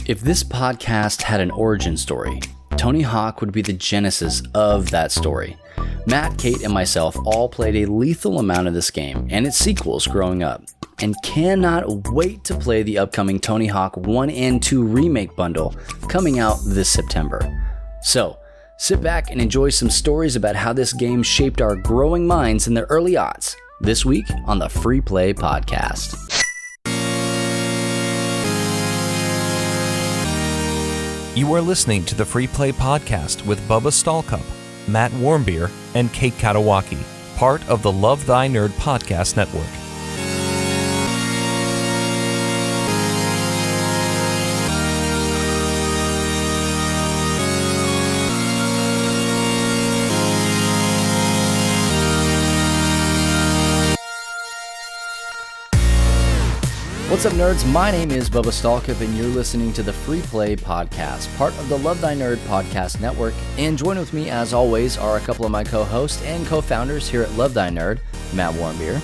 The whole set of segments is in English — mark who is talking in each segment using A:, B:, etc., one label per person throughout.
A: If this podcast had an origin story, Tony Hawk would be the genesis of that story. Matt, Kate, and myself all played a lethal amount of this game and its sequels growing up, and cannot wait to play the upcoming Tony Hawk 1 and 2 remake bundle coming out this September. So, sit back and enjoy some stories about how this game shaped our growing minds in the early aughts, this week on the Free Play Podcast.
B: You are listening to the Free Play Podcast with Bubba Stallcup, Matt Warmbier, and Kate Katawaki, part of the Love Thy Nerd Podcast Network.
A: What's up, nerds? My name is Bubba Stallcup, and you're listening to the Free Play Podcast, part of the Love Thy Nerd Podcast Network. And join with me, as always, are a couple of my co-hosts and co-founders here at Love Thy Nerd, Matt Warmbier.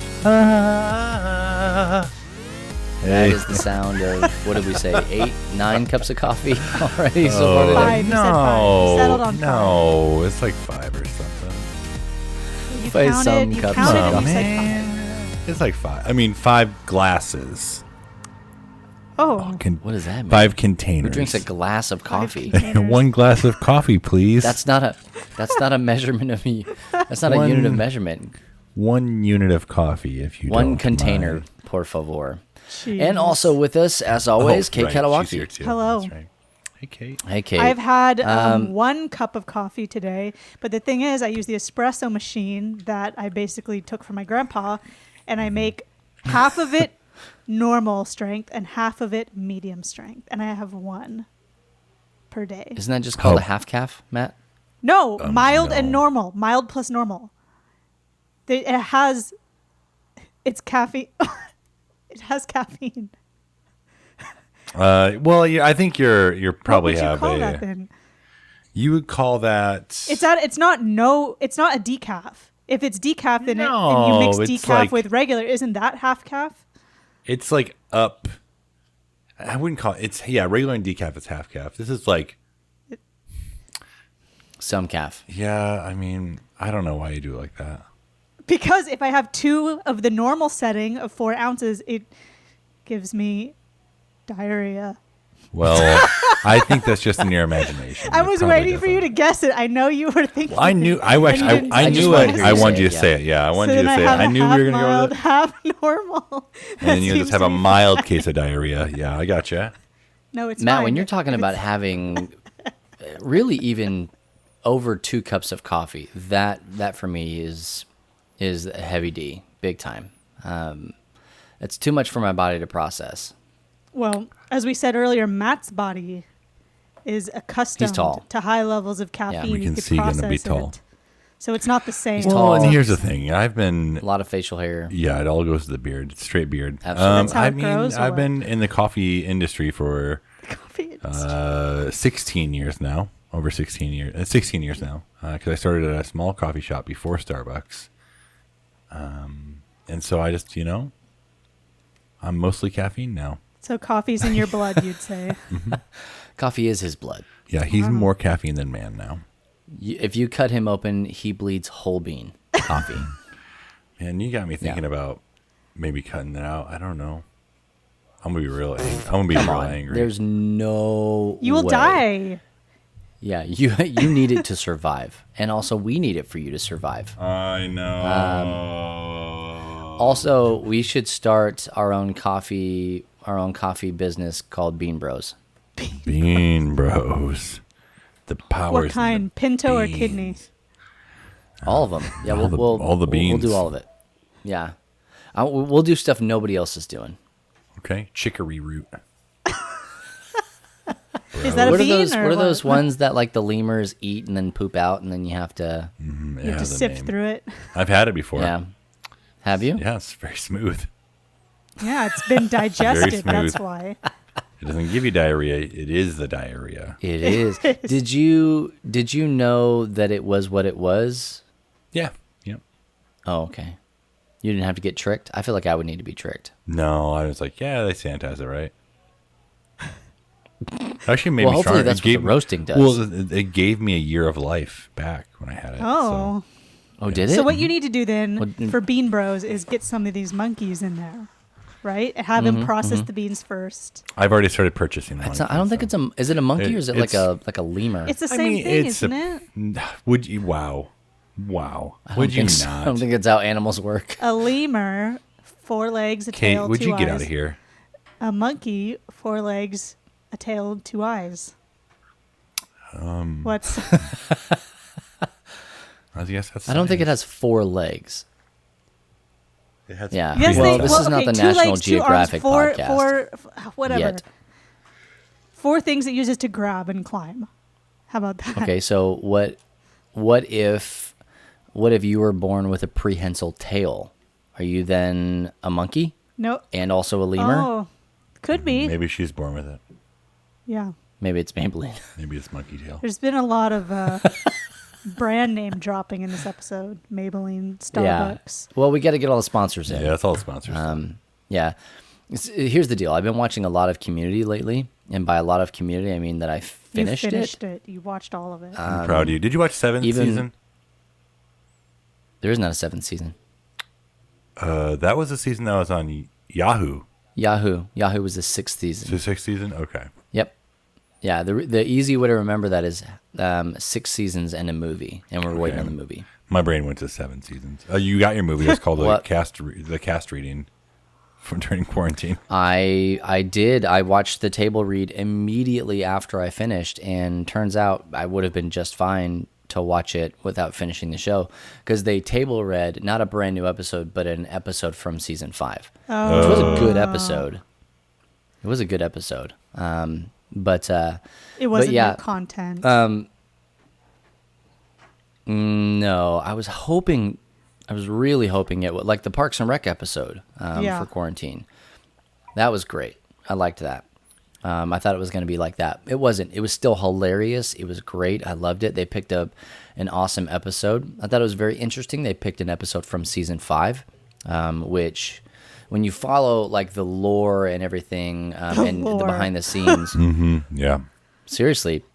A: That is the sound of, what did we say, 9 cups of coffee already? So
C: Five. You said five. You settled on
D: no, it's like 5 or something.
C: You
A: By
C: counted,
A: some
C: you
A: cups.
C: counted,
A: Oh,
C: and you said
D: Man, it's like 5. I mean, 5 glasses.
C: five. Oh,
A: What does that mean?
D: 5 containers.
A: Who drinks a glass of coffee?
C: containers.
D: 1 glass of coffee, please.
A: That's not a measurement of me. That's not a unit of measurement.
D: 1 unit of coffee, if you
A: One
D: don't
A: container,
D: mind.
A: por favor.
C: jeez.
A: And also with us, as always, Kate
D: right, she's
A: Katawaki.
D: here too.
C: Hello.
D: That's right. Hey, Kate.
A: Hey, Kate.
C: I've had 1 cup of coffee today, but the thing is, I use the espresso machine that I basically took from my grandpa, and I make half of it normal strength and half of it medium strength, and I have 1 per day.
A: Isn't that just called
D: Oh.
A: a half calf, Matt?
C: No, mild and
D: no.
C: normal. Mild plus normal. It's caffeine. It has caffeine.
D: Well, yeah, I think you're probably
C: what would you
D: have
C: call
D: a.
C: that then?
D: You would call that.
C: It's not a decaf. If it's decaf in it and you
D: No,
C: mix
D: it's
C: decaf
D: like-
C: with regular, isn't that half calf?
D: It's like up. I wouldn't call it. Regular and decaf is half calf. This is like.
A: Some calf.
D: Yeah, I mean, I don't know why you do it like that.
C: Because if I have 2 of the normal setting of 4 ounces, it gives me diarrhea.
D: Well, I think that's just in your imagination.
C: I
D: It
C: was
D: probably
C: waiting for you to
D: doesn't.
C: guess it. I know you were thinking.
D: I knew. I wish.
C: And you
D: I,
C: didn't
D: I
C: say
A: just
D: knew
A: wanted
D: it.
A: you
D: I
A: to
D: wanted
A: say
D: you
A: it,
D: to
A: yeah.
D: say it. Yeah, I wanted
C: So
D: you
C: then
D: to
C: I
D: say it.
C: have
D: I
C: a
D: knew
C: half
D: we were going to go
C: mild,
D: with it.
C: half normal.
D: And then you
C: That
D: just have a
C: seems
D: mild case of diarrhea. Yeah, I gotcha.
C: No, it's
A: Matt,
C: fine.
A: when you're talking about having really even over 2 cups of coffee, that for me is a heavy D, big time. It's too much for my body to process.
C: Well, as we said earlier, Matt's body is accustomed
A: tall.
C: to high levels of caffeine.
D: We
C: He
D: can
C: could
D: see gonna be
C: process
D: tall.
C: it. So it's not the same.
A: He's
D: Well,
A: tall.
D: and here's the thing. I've been.
A: A lot of facial hair.
D: Yeah, it all goes to the beard. Straight beard.
A: Absolutely.
C: That's how
D: I
C: it
D: mean,
C: grows, or
D: I've
C: what?
D: been in the coffee industry for
C: Coffee industry.
D: 16 years now. Over 16 years. 16 years now. Because I started at a small coffee shop before Starbucks. And so I just, I'm mostly caffeine now.
C: So coffee's in your blood, you'd say.
A: Coffee is his blood.
D: Yeah, he's more caffeine than man now.
A: If you cut him open, he bleeds whole bean coffee.
D: And you got me thinking about maybe cutting it out. I don't know. I'm gonna be real. I'm gonna be
A: Come
D: real
A: on.
D: angry.
A: There's no
C: You will
A: way.
C: die.
A: Yeah, you need it to survive. And also, we need it for you to survive.
D: I know.
A: Also, we should start our own coffee business called Bean Bros.
D: Bean Bros. The powers.
C: What
D: in the
C: kind? Pinto or
D: beans.
C: kidney?
A: All of them. Yeah,
D: All the
A: we'll
D: beans.
A: We'll do all of it. Yeah, we'll do stuff nobody else is doing.
D: Okay, chicory root.
C: Is that a
A: What are
C: bean
A: those?
C: or
A: What are those ones that like the lemurs eat and then poop out, and then you have to?
D: It
C: You have to
D: has a
C: sift
D: name.
C: through it.
D: I've had it before.
A: Yeah. Have you?
D: Yeah, it's very smooth.
C: Yeah, it's been digested. That's
D: smooth.
C: why.
D: It doesn't give you diarrhea. It is the diarrhea.
A: It is. Did you know that it was what it was?
D: Yeah. Yep.
A: Oh, okay. You didn't have to get tricked? I feel like I would need to be tricked.
D: No, I was like, yeah, they sanitize it, right? Actually made
A: Well,
D: me
A: hopefully
D: stronger.
A: that's what the roasting does.
D: Well, it gave me a year of life back when I had it.
C: Oh.
A: Oh, did it?
C: So what you need to do then
A: What-
C: for Bean Bros is get some of these monkeys in there, right? And have them process the beans first.
D: I've already started purchasing them.
A: It's not, I don't think it's a. Is it a monkey or is it like a lemur?
C: It's the same thing, isn't it?
D: Would you? Wow.
A: I don't
D: Would you
A: think so.
D: not?
A: I don't think it's how animals work.
C: A lemur, 4 legs, a
D: Kate,
C: tail,
D: would
C: 2
D: you get
C: eyes.
D: out of here?
C: A monkey, 4 legs, a tail, 2 eyes. What's
D: I guess that's.
A: I don't think it
D: science.
A: has 4 legs.
D: It has
A: Yeah.
C: Yes,
A: Well,
C: they,
A: this
C: well,
A: is not
C: okay,
A: the
C: 2
A: National
C: legs, 2 arms,
A: Geographic
C: 4,
A: podcast.
C: whatever.
A: Yet.
C: 4 things it uses to grab and climb. How about that?
A: Okay, so what if you were born with a prehensile tail? Are you then a monkey
C: No.
A: and also a lemur?
C: Oh, could be.
D: Maybe she's born with it.
C: Yeah.
A: Maybe it's Maybelline.
D: Maybe it's monkey tail.
C: There's been a lot of brand name dropping in this episode. Maybelline, Starbucks.
A: Yeah. Well, we got to get all the sponsors in.
D: Yeah, that's all the sponsors.
A: Yeah. Here's the deal. I've been watching a lot of Community lately, and by a lot of Community, I mean that I finished
C: You
A: it.
C: finished it. You watched all of it.
D: I'm proud of you. Did you watch 7th
A: even-
D: season?
A: There is not a 7th season.
D: That was the season that was on Yahoo.
A: Yahoo was the 6th season.
D: So 6th season? Okay.
A: Yep. Yeah, the easy way to remember that is 6 seasons and a movie, and we're waiting on the movie.
D: My brain went to 7 seasons. You got your movie. It's called
A: What?
D: the cast reading from during quarantine.
A: I did. I watched the table read immediately after I finished, and turns out I would have been just fine to watch it without finishing the show because they table read not a brand new episode, but an episode from season 5, which was a good episode. It was a good episode. But
C: it wasn't
A: yeah,
C: new content.
A: no, I was really hoping it would, like the Parks and Rec episode for quarantine. That was great. I liked that. I thought it was going to be like that. It wasn't. It was still hilarious. It was great. I loved it. They picked up an awesome episode. I thought it was very interesting. They picked an episode from season 5, which when you follow like the lore and everything and the behind the scenes,
D: Yeah.
A: seriously,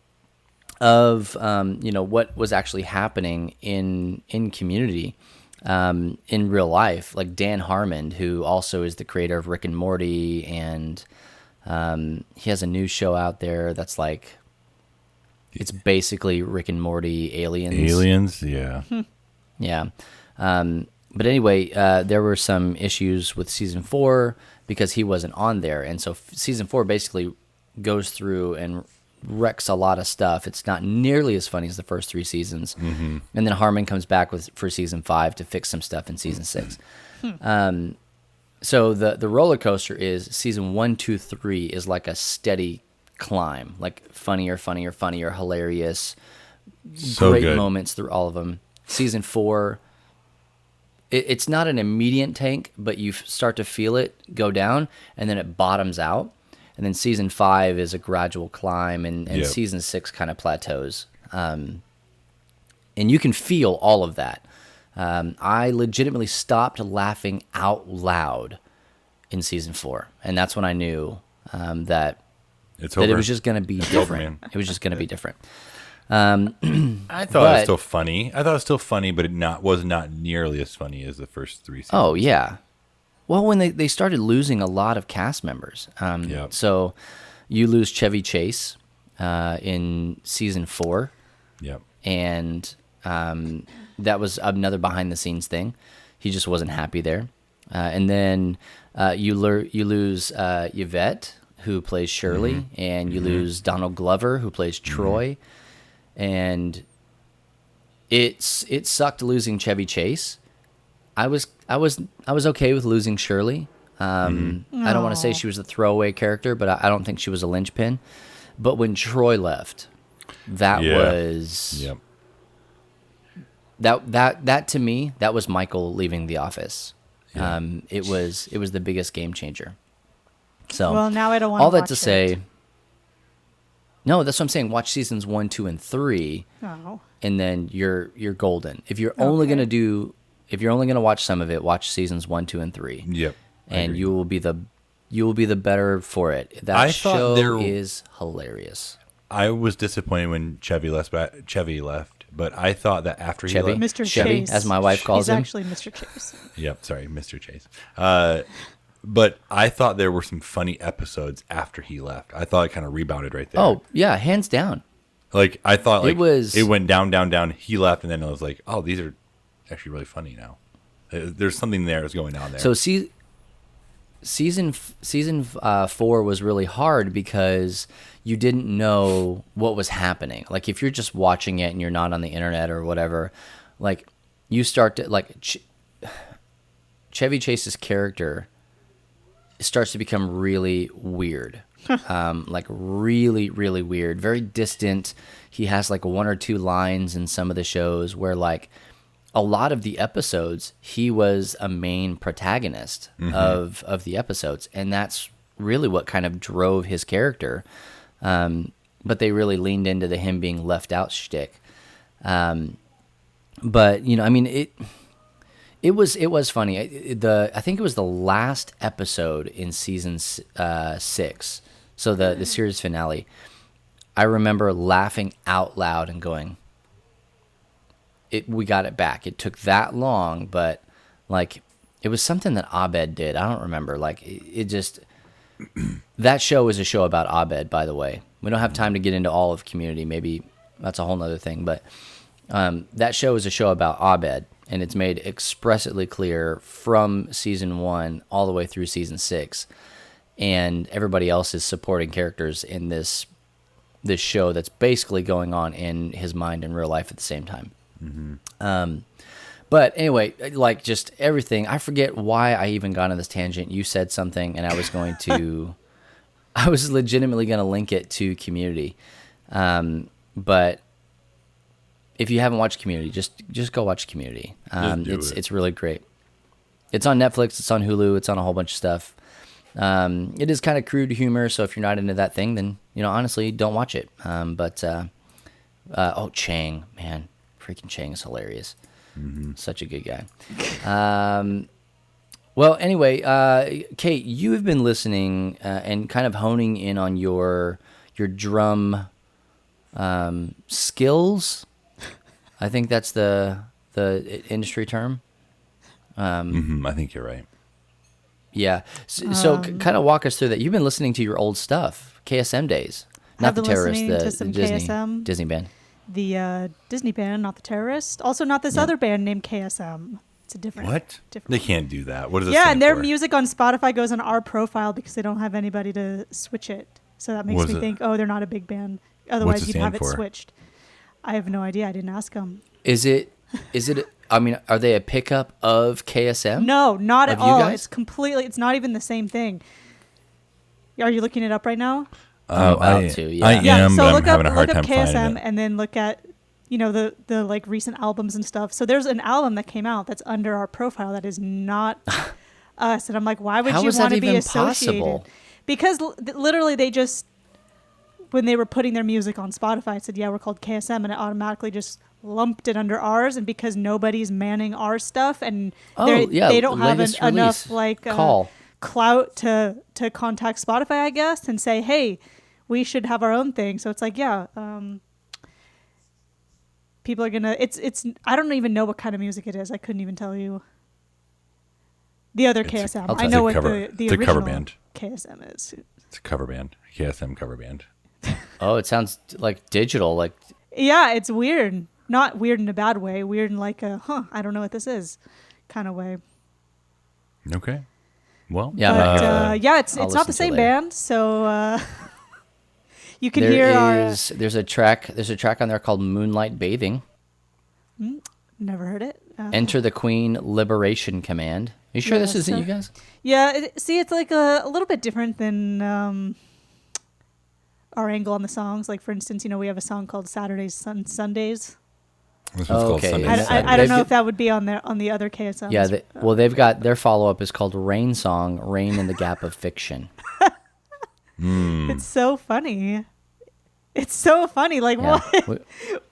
A: of what was actually happening in Community in real life, like Dan Harmon, who also is the creator of Rick and Morty, and he has a new show out there that's like, it's basically Rick and Morty aliens.
D: Yeah.
A: Yeah. But anyway, there were some issues with season 4 because he wasn't on there. And so season 4 basically goes through and wrecks a lot of stuff. It's not nearly as funny as the first 3 seasons. And then Harmon comes back for season 5 to fix some stuff in season 6. So the roller coaster is season 1, 2, 3 is like a steady climb, like funnier, hilarious,
D: So
A: great
D: good.
A: moments through all of them. Season 4, it's not an immediate tank, but you start to feel it go down, and then it bottoms out. And then season 5 is a gradual climb, and
D: Yep.
A: season 6 kind of plateaus. And you can feel all of that. I legitimately stopped laughing out loud in season 4, and that's when I knew that
D: It's
A: it
D: over.
A: was just going to be
D: over,
A: different.
D: man.
A: It was just going to be different.
D: I thought it was
A: but-
D: still funny. But it was not nearly as funny as the first 3 seasons.
A: Oh, yeah. Well, when they started losing a lot of cast members.
D: Yep.
A: So you lose Chevy Chase in season 4,
D: Yep.
A: and that was another behind-the-scenes thing. He just wasn't happy there. And then you lose Yvette, who plays Shirley, and you lose Donald Glover, who plays Troy. And it sucked losing Chevy Chase. I was okay with losing Shirley. I don't want to say she was a throwaway character, but I don't think she was a linchpin. But when Troy left, that was
D: Yep.
A: that to me, that was Michael leaving the office. It was the biggest game changer. So
C: Well, now I don't wanna
A: all that
C: watch
A: to
C: it.
A: say. No, that's what I'm saying. Watch seasons 1, 2, and 3,
C: Oh.
A: and then you're golden. If you're only gonna watch some of it, watch seasons 1, 2, and 3,
D: Yep. I
A: and
D: agree.
A: you will be the you will be the better for it. That
D: I thought
A: show is hilarious.
D: I was disappointed when Chevy left, but I thought that after
A: Chevy?
D: he left,
C: Mr.
A: Chevy,
C: Chase,
A: as my wife calls
C: He's
A: him.
C: actually Mr. Chase.
D: Yep, sorry, Mr. Chase. But I thought there were some funny episodes after he left. I thought it kind of rebounded right there.
A: Oh yeah, hands down.
D: Like I thought, like
A: it
D: went down, down, down. He left, and then I was like, oh, these are actually really funny now. There's something there that's going on there.
A: So season 4 was really hard because you didn't know what was happening. Like if you're just watching it and you're not on the internet or whatever, like you start to like Chevy Chase's character starts to become really weird. Like really, really weird, very distant. He has like one or two lines in some of the shows where like a lot of the episodes, he was a main protagonist of the episodes. And that's really what kind of drove his character. But they really leaned into the him being left out shtick. But, you know, I mean, it was funny. I think it was the last episode in season 6. So the series finale. I remember laughing out loud and going, we got it back. It took that long, but like it was something that Abed did. I don't remember. Like it just that show is a show about Abed, by the way. We don't have time to get into all of Community. Maybe that's a whole nother thing. But that show is a show about Abed, and it's made expressly clear from season 1 all the way through season 6. And everybody else is supporting characters in this show that's basically going on in his mind in real life at the same time. But anyway, like just everything. I forget why I even got on this tangent. You said something, and I was going to, I was legitimately going to link it to Community. But if you haven't watched Community, just go watch Community. It's really great. It's on Netflix. It's on Hulu. It's on a whole bunch of stuff. It is kind of crude humor, so if you're not into that thing, then, you know, honestly, don't watch it. Chang, man, freaking Chang is hilarious. Such a good guy. Well, anyway, Kate, you have been listening and kind of honing in on your drum skills. I think that's the industry term.
D: I think you're right.
A: Yeah. So kind of walk us through that. You've been listening to your old stuff, KSM days. Not the Terrorist, the Disney band.
C: The Disney band, not the Terrorist. Also not this other band named KSM. It's a different.
D: What? They can't do that. What does it
C: Yeah,
D: stand
C: and their
D: for?
C: music on Spotify goes on our profile because they don't have anybody to switch it. So that makes me think, oh, they're not a big band. Otherwise, you'd have it switched. I have no idea. I didn't ask them.
A: Is it? I mean, are they a pickup of KSM?
C: No, not at all.
A: Guys?
C: It's completely. It's not even the same thing. Are you looking it up right now?
A: I'm about to. Yeah.
D: I am,
C: so
D: but
C: look
D: I'm having a hard
C: up
D: time finding
C: KSM
D: it.
C: and then look at, you know, the like recent albums and stuff. So there's an album that came out that's under our profile that is not us, and I'm like, why would
A: How
C: you
A: is
C: want
A: that
C: to be
A: even
C: associated?
A: possible?
C: Because literally they just, when they were putting their music on Spotify, it said, yeah, we're called KSM, and it automatically just lumped it under ours. And because nobody's manning our stuff, and they don't have enough like clout to contact Spotify, I guess, and say, hey, we should have our own thing. So it's like, people are gonna. It's. I don't even know what kind of music it is. I couldn't even tell you. The other KSM. I know what the original
D: cover band.
C: KSM is.
D: It's a cover band. KSM cover band.
A: Oh, it sounds like digital. Like
C: yeah, it's weird. Not weird in a bad way. Weird in like a I don't know what this is kind of way.
D: Okay. Well,
A: yeah,
C: it's not the same band, so you can hear
A: there's a track on there called Moonlight Bathing.
C: Never heard it.
A: Enter the Queen Liberation Command. Are you sure this isn't you guys?
C: Yeah, it's like a little bit different than our angle on the songs. Like for instance, you know, we have a song called Saturdays and Sundays.
D: This one's called Sundays.
C: I don't know if that would be on the other KSMs.
A: Yeah, they've got their follow-up is called Rain Song, Rain in the Gap of Fiction.
C: It's so funny. It's so funny. Like, what?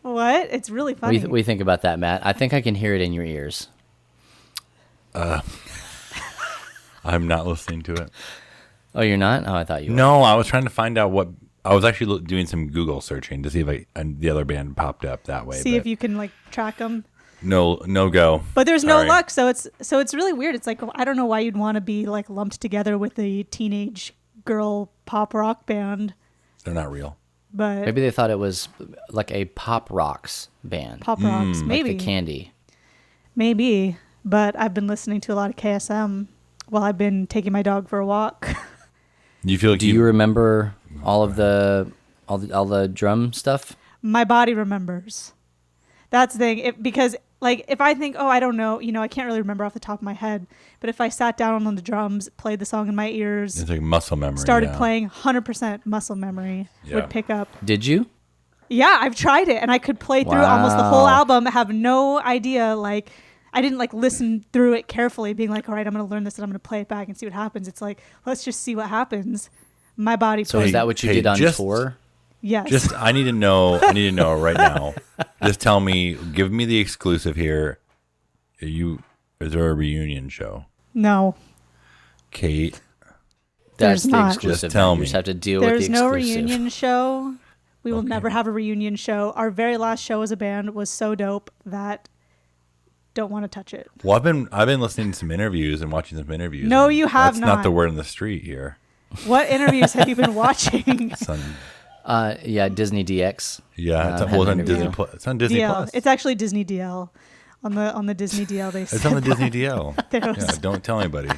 C: What? It's really funny.
A: What do you think about that, Matt? I think I can hear it in your ears.
D: I'm not listening to it.
A: Oh, you're not? Oh, I thought you were.
D: No, I was trying to find out what. I was actually doing some Google searching to see if the other band popped up that way.
C: See if you can like track them.
D: No go.
C: But there's
D: Sorry.
C: no luck, so it's really weird. It's like I don't know why you'd want to be like lumped together with a teenage girl pop rock band.
D: They're not real.
C: But
A: Maybe they thought it was like a pop rocks band.
C: pop rocks,
A: Like
C: maybe,
A: the Candy.
C: maybe. But I've been listening to a lot of KSM while I've been taking my dog for a walk.
D: You feel like
A: Do you remember all the drum stuff?
C: My body remembers. That's the thing. Because like if I think, oh, I don't know, I can't really remember off the top of my head. But if I sat down on the drums, played the song in my ears,
D: it's like muscle memory.
C: started playing, 100% muscle memory would pick up.
A: Did you?
C: Yeah, I've tried it, and I could play through almost the whole album, have no idea. Like, I didn't like listen through it carefully, being like, all right, I'm going to learn this and I'm going to play it back and see what happens. It's like, let's just see what happens. My body.
A: So is that what you did on tour?
C: Yes.
D: I need to know right now. Just tell me, give me the exclusive here. Is there a reunion show?
C: No.
D: Kate.
A: That's
C: There's
A: the
C: not.
A: exclusive.
D: Just tell
A: You
D: me.
A: just have to deal with the
C: There's
A: exclusive.
C: no reunion show. We will never have a reunion show. Our very last show as a band was so dope that don't want to touch it.
D: Well, I've been listening to some interviews and watching some interviews.
C: No,
D: and
C: you have
D: that's not the
C: not.
D: word on the street here.
C: What interviews have you been watching?
D: Son.
A: Yeah, Disney DX.
D: Yeah,
A: had
D: it's
A: an
D: on
A: interview.
D: Disney Plus. It's on Disney
C: DL.
D: Plus.
C: It's actually Disney DL. On the Disney DL they said.
D: It's on the Disney DL.
C: There was-
D: Yeah, don't tell anybody.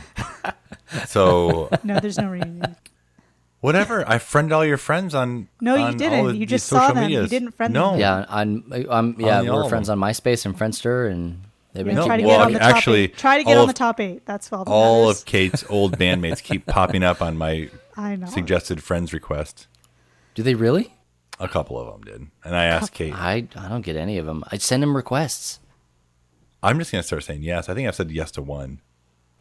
D: So
C: No, there's no reunion.
D: whatever. I friended all your friends on.
C: No, you
D: on all
C: didn't.
D: of
C: You
D: these
C: just saw
D: social
C: them. You
D: medias.
C: didn't friend
D: no.
C: them.
A: Yeah,
D: the all
A: we're
D: of
A: friends
D: them.
A: on MySpace and Friendster, and they've been
D: No,
C: Try to
D: well,
C: get on the top
D: actually,
C: 8. Try to get
D: all
C: on
D: of-
C: the top 8. That's all that
D: All
C: matters.
D: of Kate's old bandmates keep popping up on my
C: I know.
D: suggested friends request.
A: do they really?
D: A couple of them did, and I asked Kate.
A: I don't get any of them. I send them requests.
D: I'm just gonna start saying yes. I think I've said yes to one.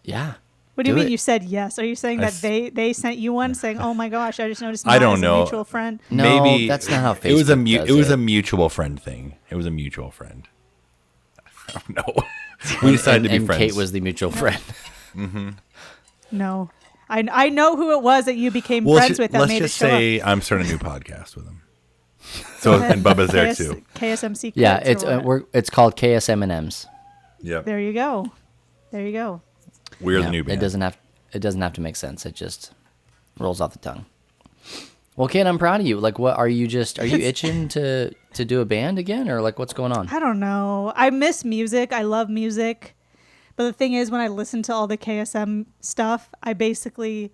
A: Yeah.
C: What do you
A: Do
C: mean
A: it.
C: you said yes? Are you saying
D: I
C: that they sent you one saying, "Oh my gosh, I just noticed
D: I
C: Matt
D: don't
C: is
D: know.
C: a mutual friend."
A: No,
D: Maybe
A: that's not how Facebook
D: it was a
A: does
D: it was
A: it.
D: a mutual friend thing. It was a mutual friend. No, we decided to be
A: and
D: friends.
A: Kate was the mutual friend.
C: No. I know who it was that you became
D: Well,
C: friends with that
D: let's
C: made
D: just
C: it show
D: say
C: up.
D: I'm starting a new podcast with him. So and Bubba's there too.
C: KSMC.
A: Yeah,
C: Kids or what?
A: it's called KSM&Ms.
D: Yep,
C: There you go. There you go.
D: we're
A: Yeah,
D: the new band.
A: it doesn't have to make sense. It just rolls off the tongue. Well, Kate, I'm proud of you. Like, what are you itching to do a band again, or like what's going on?
C: I don't know. I miss music. I love music. But the thing is, when I listen to all the KSM stuff, I basically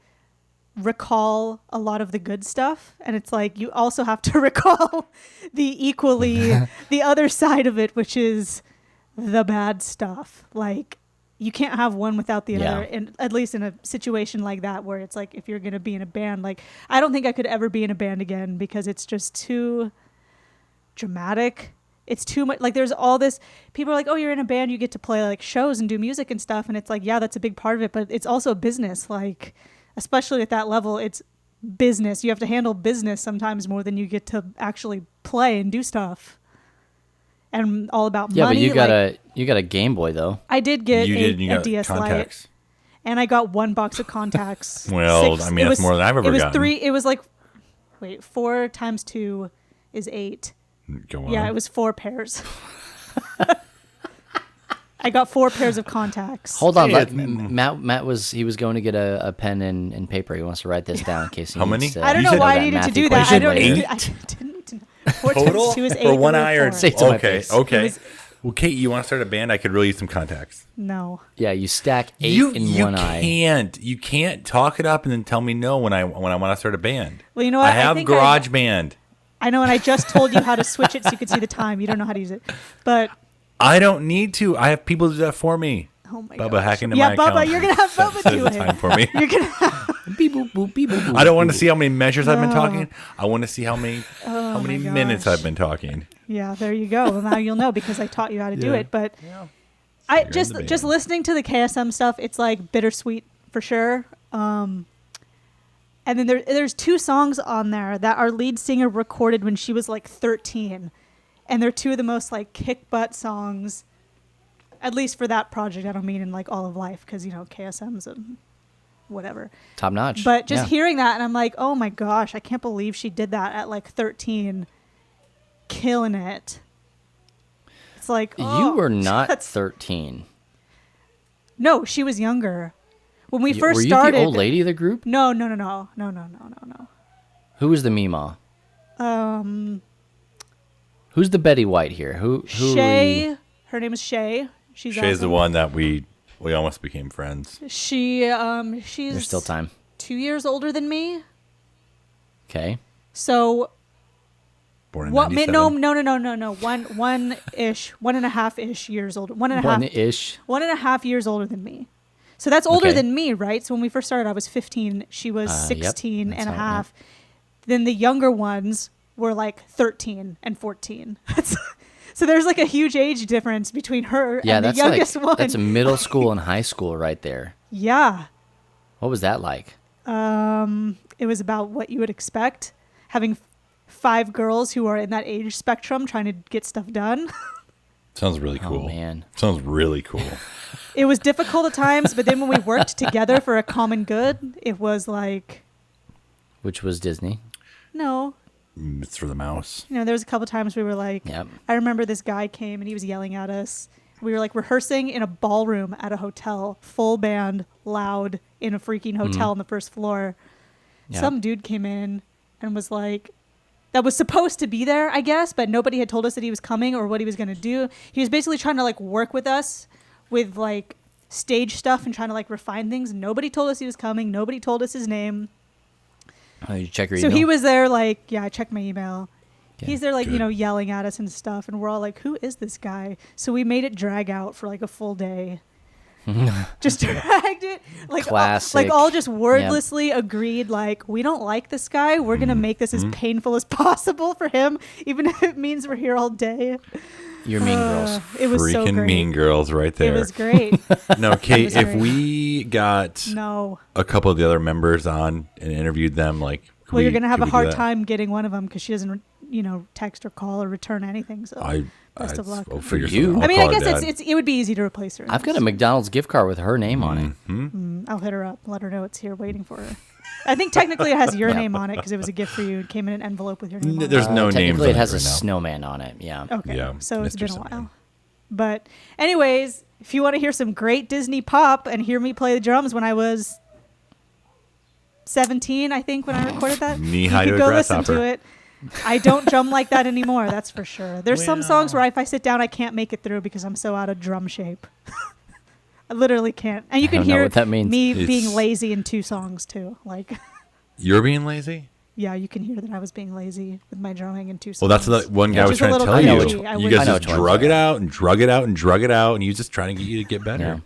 C: recall a lot of the good stuff. And it's like you also have to recall the other side of it, which is the bad stuff. Like, you can't have one without the
A: Yeah.
C: other. And at least in a situation like that, where it's like if you're going to be in a band, like I don't think I could ever be in a band again because it's just too dramatic. It's too much. Like there's all this, people are like, oh, you're in a band, you get to play like shows and do music and stuff. And it's like, yeah, that's a big part of it, but it's also business. Like, especially at that level, it's business. You have to handle business sometimes more than you get to actually play and do stuff. And all about
A: Yeah,
C: money.
A: but
C: like,
A: you got a Game Boy though.
C: I did get
D: you did. You
C: a
D: got
C: DS
D: contacts.
C: Lite, and I got one box of contacts.
D: Well, I mean, that's more than I've ever
C: It was
D: gotten.
C: 3. It was like, wait, 4 times 2 is 8.
D: Go on.
C: Yeah, it was 4 pairs. I got 4 pairs of contacts.
A: Hold on,
D: Hey,
A: Matt was going to get a pen and paper. He wants to write this down in case he
D: How
A: needs
D: many?
A: to
C: I don't
D: You
C: know
D: said
C: why I
A: that
C: needed to
A: math
C: do that. I
A: equation
C: don't
A: later.
C: need. I didn't need to know. 4
D: Total
C: times 2 is 8.
D: for 1
C: or
D: eye or
C: 4.
A: Say it to my
D: okay,
A: face.
D: okay.
C: It was-
D: Well, Kate, you want to start a band? I could really use some contacts.
C: No.
A: Yeah, you stack 8 in
D: you
A: one eye.
D: You can't talk it up and then tell me no when I want to start a band.
C: Well, you know what?
D: I have
C: think
D: GarageBand.
C: I know, and I just told you how to switch it so you could see the time. You don't know how to use it, but
D: I don't need to. I have people do that for me.
C: oh my
D: Bubba,
C: gosh.
D: hack into
C: yeah,
D: my
C: Bubba,
D: account.
C: you're gonna have Bubba
D: Set
C: do
D: the
C: it.
D: time for me.
C: You're gonna have,
A: Beep, boop, boop, beep, boop, boop,
D: I don't want to
A: boop.
D: see how many measures I've been
C: No.
D: talking. I want to see how many
C: my
D: minutes
C: gosh.
D: I've been talking.
C: yeah. There you go. Well, now you'll know because I taught you how to do
D: Yeah.
C: it. But
D: So
C: I
D: you're in
C: just
D: the
C: just
D: band.
C: listening to the KSM stuff, it's like bittersweet for sure. And then there's 2 songs on there that our lead singer recorded when she was like 13, and they're 2 of the most like kick butt songs, at least for that project. I don't mean in like all of life, because KSM's a whatever.
A: Top notch.
C: But just
A: Yeah.
C: hearing that, and I'm like, oh my gosh, I can't believe she did that at like 13, killing it. It's like,
A: You were not
C: that's-
A: 13.
C: No, she was younger. When we first
A: Were you
C: started.
A: the old lady of the group?
C: No.
A: Who was the Meemaw? Who's the Betty White here? Who
C: Shay. Her name is Shay. She's
D: Shay's the
C: awesome.
D: one that we almost became friends.
C: She's
A: There's still time.
C: 2 years older than me.
A: Okay.
C: So
D: Born in
C: what?
D: 97.
C: No. 1.5-ish years older. 1.5.
A: One-ish.
C: 1.5 years older than me. So that's older
A: Okay.
C: than me, right? So when we first started, I was 15. She was
A: Yep.
C: 16
A: That's
C: and a
A: how-
C: half. Then the younger ones were like 13 and 14. So there's like a huge age difference between her
A: Yeah,
C: and the
A: that's
C: youngest
A: like
C: one.
A: that's a middle school and high school right there.
C: Yeah.
A: What was that like?
C: It was about what you would expect. Having 5 girls who are in that age spectrum trying to get stuff done.
D: Sounds really cool.
A: Oh man.
D: Sounds really cool.
C: It was difficult at times, but then when we worked together for a common good, it was like,
A: Which was Disney.
C: no.
D: It's for the mouse.
C: You know, there was a couple times we were like,
A: Yep.
C: I remember this guy came and he was yelling at us. We were like rehearsing in a ballroom at a hotel, full band, loud, in a freaking hotel on the first floor.
A: Yep.
C: Some dude came in and was like, that was supposed to be there, I guess, but nobody had told us that he was coming or what he was going to do. He was basically trying to like work with us with like stage stuff and trying to like refine things. Nobody told us he was coming. Nobody told us his name.
A: Oh, you check your
C: So
A: email?
C: he was there like, yeah, I checked my email.
A: Okay,
C: He's there like,
D: good.
C: yelling at us and stuff. And we're all like, who is this guy? So we made it drag out for like a full day. Just dragged it. Like,
A: Classic.
C: all just wordlessly agreed, like, we don't like this guy. We're going to make this as painful as possible for him, even if it means we're here all day.
A: You're Mean Girls.
C: It was so
D: Freaking
C: great.
D: Mean Girls right there.
C: It was great.
D: No, Kate,
C: was
D: if
C: great.
D: we got
C: No.
D: a couple of the other members on and interviewed them, like, could
C: Well, you're
D: we-
C: going to have
D: could
C: a
D: we do
C: hard
D: that?
C: time getting one of them because she doesn't, text or call or return anything. So best of luck.
D: I'll figure
A: For you.
D: something.
C: I mean,
D: I'll
C: I
D: call her
C: guess
D: dad.
C: it would be easy to replace her.
A: I've got a McDonald's gift card with her name on it.
C: I'll hit her up, let her know it's here waiting for her. I think technically it has your name on it because it was a gift for you. It came in an envelope with your name on it.
D: There's no names
A: Technically,
D: on
A: it has a
D: right now.
A: snowman on it. Yeah.
C: Okay,
D: Yeah,
C: so it's
D: Mr.
C: been a
D: Snowman.
C: while. But anyways, if you want to hear some great Disney pop and hear me play the drums when I was 17, I think, when I recorded that,
D: Knee
C: you
D: high
C: could
D: to a
C: go listen to
D: grasshopper.
C: it. I don't drum like that anymore, that's for sure. There's some songs where if I sit down, I can't make it through because I'm so out of drum shape. I literally can't. And you
A: I
C: can
A: don't know
C: hear
A: what that means.
C: me
D: It's-
C: being lazy in 2 songs too. Like,
D: You're being lazy?
C: yeah, you can hear that I was being lazy with my drumming in 2 songs.
D: Well, that's the one guy
C: Which
D: was
C: is a
D: trying to
C: little
D: tell
A: I know
D: you.
A: which-
C: I
D: You
C: wish-
D: guys
A: I know
D: just
A: which one.
D: drug it out and drug it out and drug it out, and he was just trying to get you to get better.
A: Yeah.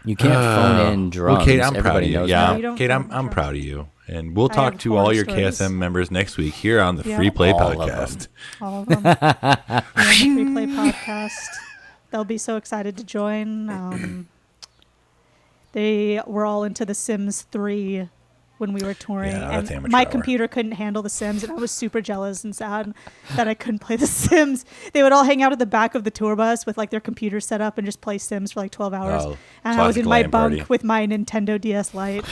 A: You can't phone in drums.
D: Well, Kate, I'm proud of
A: Everybody
D: you.
A: knows
D: Yeah,
C: No, you don't
D: Kate, I'm
C: phone drums.
D: proud of you. And we'll
C: I
D: talk
C: have
D: to all
C: horror
D: your
C: stories.
D: KSM members next week here on the
C: Yeah.
D: Free Play
A: All of
D: Podcast.
C: All of them. Yeah, the Free Play Podcast. They'll be so excited to join. They were all into The Sims 3 when we were touring.
D: Yeah, that's
C: and
D: amateur
C: my
D: hour.
C: computer couldn't handle The Sims, and I was super jealous and sad that I couldn't play The Sims. They would all hang out at the back of the tour bus with like their computers set up and just play Sims for like 12 hours.
D: Oh,
C: and I was
D: classic
C: in my
D: LAN
C: bunk
D: party.
C: with my Nintendo DS Lite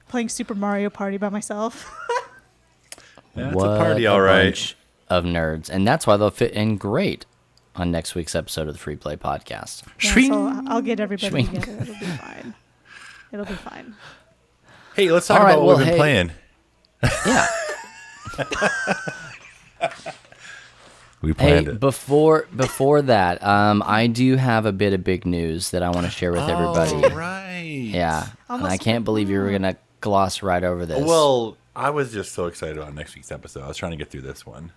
C: playing Super Mario Party by myself.
D: That's
A: what
D: a party, all right.
A: bunch of nerds, and that's why they'll fit in great on next week's episode of the Free Play Podcast.
C: Yeah,
D: Shwing.
C: so I'll get everybody
A: Shwing.
C: together. It'll be fine. It'll be fine.
D: Hey, let's talk
A: All right,
D: about what
A: well,
D: we've been
A: hey.
D: playing.
A: Yeah.
D: We
A: Hey,
D: planned it.
A: before that, I do have a bit of big news that I want to share with everybody.
D: Oh, right.
A: Yeah, and I
C: Almost
A: can't believe you were gonna gloss right over this.
D: Well, I was just so excited about next week's episode. I was trying to get through this one.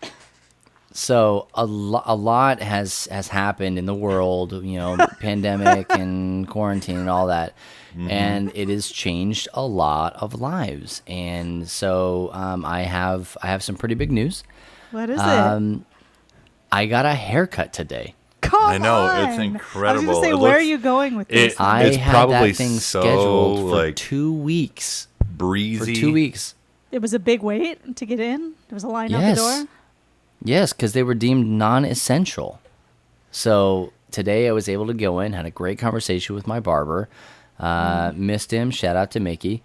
A: so a lot has happened in the world, pandemic and quarantine and all that, and it has changed a lot of lives. And so I have some pretty big news.
C: What is it?
A: I got a haircut today.
C: Come
D: I know,
C: on.
D: it's
C: I was
D: incredible.
C: going to say,
D: It
C: where are
D: looks-
C: you going with this?
A: I
D: It's
A: had
D: probably
A: that thing
D: so,
A: scheduled for
D: like,
A: 2 weeks. For
D: breezy.
A: 2 weeks.
C: It was a big wait to get in. There was a line out
A: Yes.
C: the door.
A: Yes, because they were deemed non-essential. So today I was able to go in, had a great conversation with my barber. Missed him. Shout out to Mickey.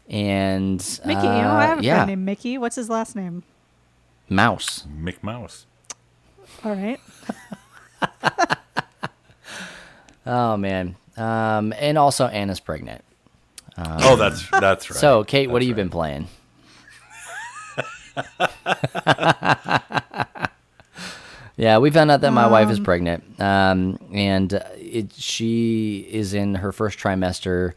A: And
C: Mickey, I have a
A: yeah,
C: friend named Mickey. What's his last name?
A: Mouse.
D: Mick Mouse.
C: All right.
A: Oh man. And also Anna's pregnant.
D: That's right.
A: So Kate, what
D: That's
A: have you
D: right.
A: been playing? Yeah, we found out that my wife is pregnant, and she is in her first trimester,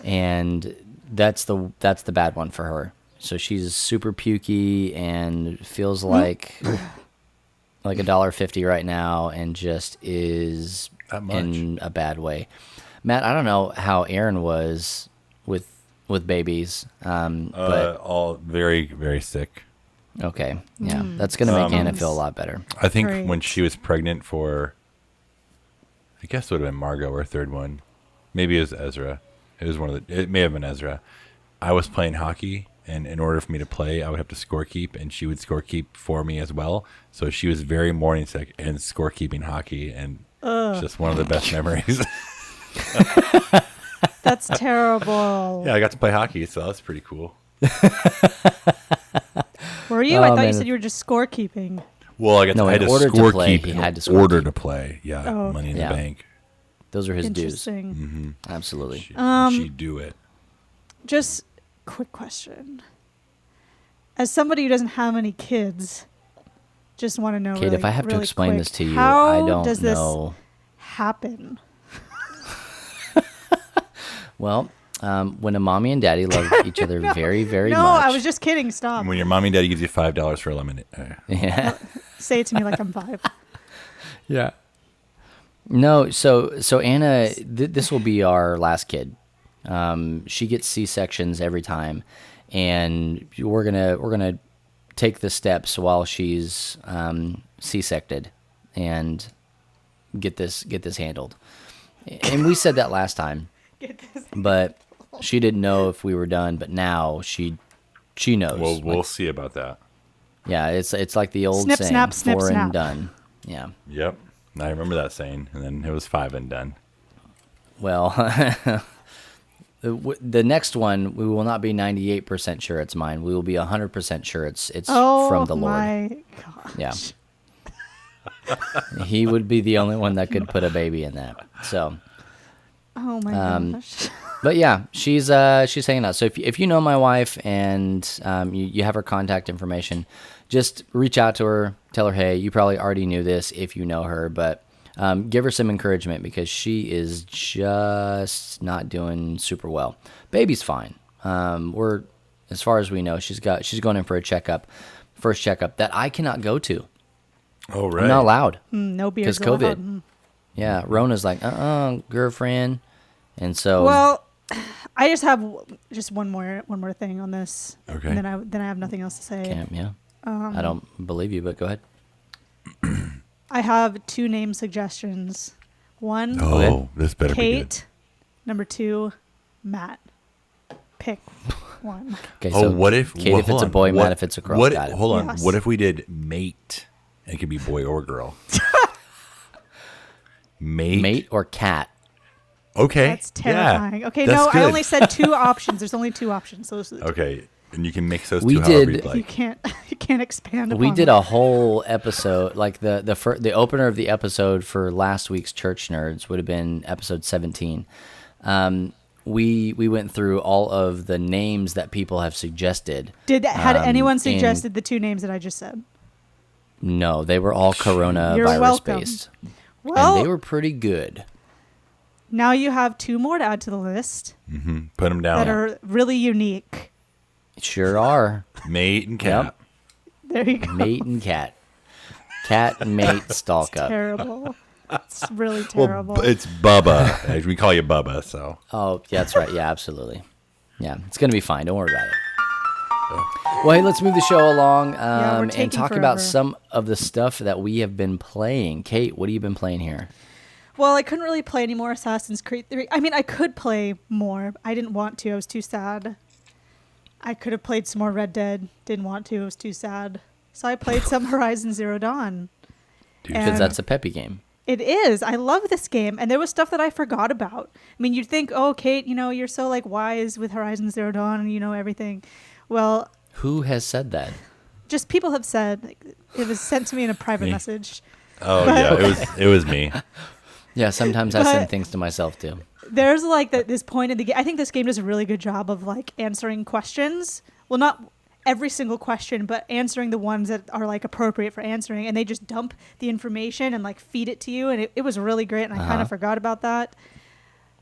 A: and that's the bad one for her. So she's super pukey and feels like $1.50 right now, and just is
D: That much?
A: in a bad way. Matt, I don't know how Aaron was with babies, but
D: All very, very sick.
A: okay, yeah, that's gonna make Anna feel a lot better.
D: I think
C: Great.
D: when she was pregnant for, I guess it would have been Margot, our third one. Maybe it was Ezra. It may have been Ezra. I was playing hockey, and in order for me to play, I would have to score keep, and she would score keep for me as well. So she was very morning sick and score keeping hockey, and it's just one of the best memories.
C: That's terrible.
D: Yeah, I got to play hockey, so that's pretty cool.
C: Were you? I thought you
A: man.
C: said you were just scorekeeping.
D: Well,
A: No,
D: I had
A: in
D: to
A: order to
D: score
A: play,
D: keep
A: he
D: in
A: had to score
D: order
A: keep.
D: to play. Yeah,
C: Oh,
D: money in
A: Yeah.
D: the bank.
A: Those are his dues.
C: Interesting.
A: Absolutely.
D: She'd do it.
C: Just quick question. As somebody who doesn't have any kids, just want to know.
A: Kate,
C: really,
A: if I have to
C: really
A: explain
C: quick,
A: this to you,
C: how
A: I don't
C: does this
A: know.
C: happen?
A: Well, when a mommy and daddy love each other very, very
C: No,
A: much.
C: I was just kidding. Stop.
D: When your mommy and daddy gives you $5 for a lemonade.
A: Yeah.
C: Say it to me like I'm 5.
A: Yeah. No, so Anna, this will be our last kid. She gets C-sections every time, and we're gonna take the steps while she's C-sected and get this handled. And we said that last time, but she didn't know if we were done. But now she knows.
D: We'll see about that.
A: Yeah, it's like the old
C: Snip,
A: saying,
C: snap, snip,
A: 4
C: snap.
A: and done. Yeah.
D: Yep. I remember that saying, and then it was 5 and done.
A: Well, the next one, we will not be 98% sure it's mine. We will be 100% sure it's
C: Oh
A: from the Lord.
C: my god.
A: Yeah. He would be the only one that could put a baby in that. So,
C: Oh my gosh.
A: but yeah, she's hanging out. So if you know my wife and you have her contact information, just reach out to her, tell her, hey, you probably already knew this if you know her, but give her some encouragement because she is just not doing super well. Baby's fine. We're, as far as we know, she's going in for a first checkup that I cannot go to.
D: Oh, right.
A: I'm not allowed.
C: No beers
A: Because
C: allowed.
A: COVID. Yeah, Rona's like, girlfriend. And so
C: Well, I just have just one more thing on this.
D: Okay.
C: And then I have nothing else to say.
A: yeah. I don't believe you, but go ahead.
C: I have 2 name suggestions. One,
D: Oh, this better be good.
C: Kate. Number 2, Matt. Pick one.
A: Okay,
D: Oh,
A: so
D: what if?
A: Kate,
D: well,
A: if it's
D: hold
A: a
D: on.
A: boy,
D: What-
A: Matt, if it's a girl.
D: What,
A: Got it.
D: hold on.
C: Yes.
D: What if we did mate? It could be boy or girl. Mate.
A: Mate or cat?
D: Okay.
C: That's terrifying. Okay,
D: that's
C: no, I
D: good.
C: only said 2 options. There's only 2 options. So those are the two.
D: Okay, and you can mix those
A: We
D: two however
A: did-
D: you'd
C: You
D: like.
C: can't expand upon
A: We did
C: that.
A: a whole episode, like the opener of the episode for last week's Church Nerds would have been episode 17. We went through all of the names that people have suggested.
C: Had anyone
A: and-
C: suggested the 2 names that I just said?
A: No, they were all coronavirus
C: welcome.
A: based,
C: Well,
A: and they were pretty good.
C: now you have 2 more to add to the list
D: Put them down.
C: that are really unique.
A: Sure are.
D: Mate and cat.
C: There you go.
A: Mate and cat. Cat, mate, stalk up.
C: Terrible. It's really
D: Well,
C: terrible.
D: it's Bubba. We call you Bubba, so.
A: Oh, yeah, that's right. Yeah, absolutely. Yeah, it's going to be fine. Don't worry about it. Well, hey, let's move the show along
C: we're
A: and
C: taking
A: talk about
C: forever.
A: some of the stuff that we have been playing. Kate, what have you been playing here?
C: Well, I couldn't really play any more Assassin's Creed 3. I mean, I could play more. I didn't want to. I was too sad. I could have played some more Red Dead. Didn't want to. I was too sad. So I played some Horizon Zero Dawn.
D: Dude,
A: Because
C: And-
A: that's a peppy game.
C: It is. I love this game. And there was stuff that I forgot about. I mean, you'd think, oh, Kate, you're so like wise with Horizon Zero Dawn and you know everything. Well,
A: Who has said that?
C: just people have said, like, it was sent to me in a private message.
D: Oh yeah, it was me.
A: Yeah, sometimes I send
C: But-
A: things to myself too.
C: There's like this point in the game. I think this game does a really good job of like answering questions. Well, not every single question, but answering the ones that are like appropriate for answering. And they just dump the information and like feed it to you. And it was really great. And I kind of forgot about that.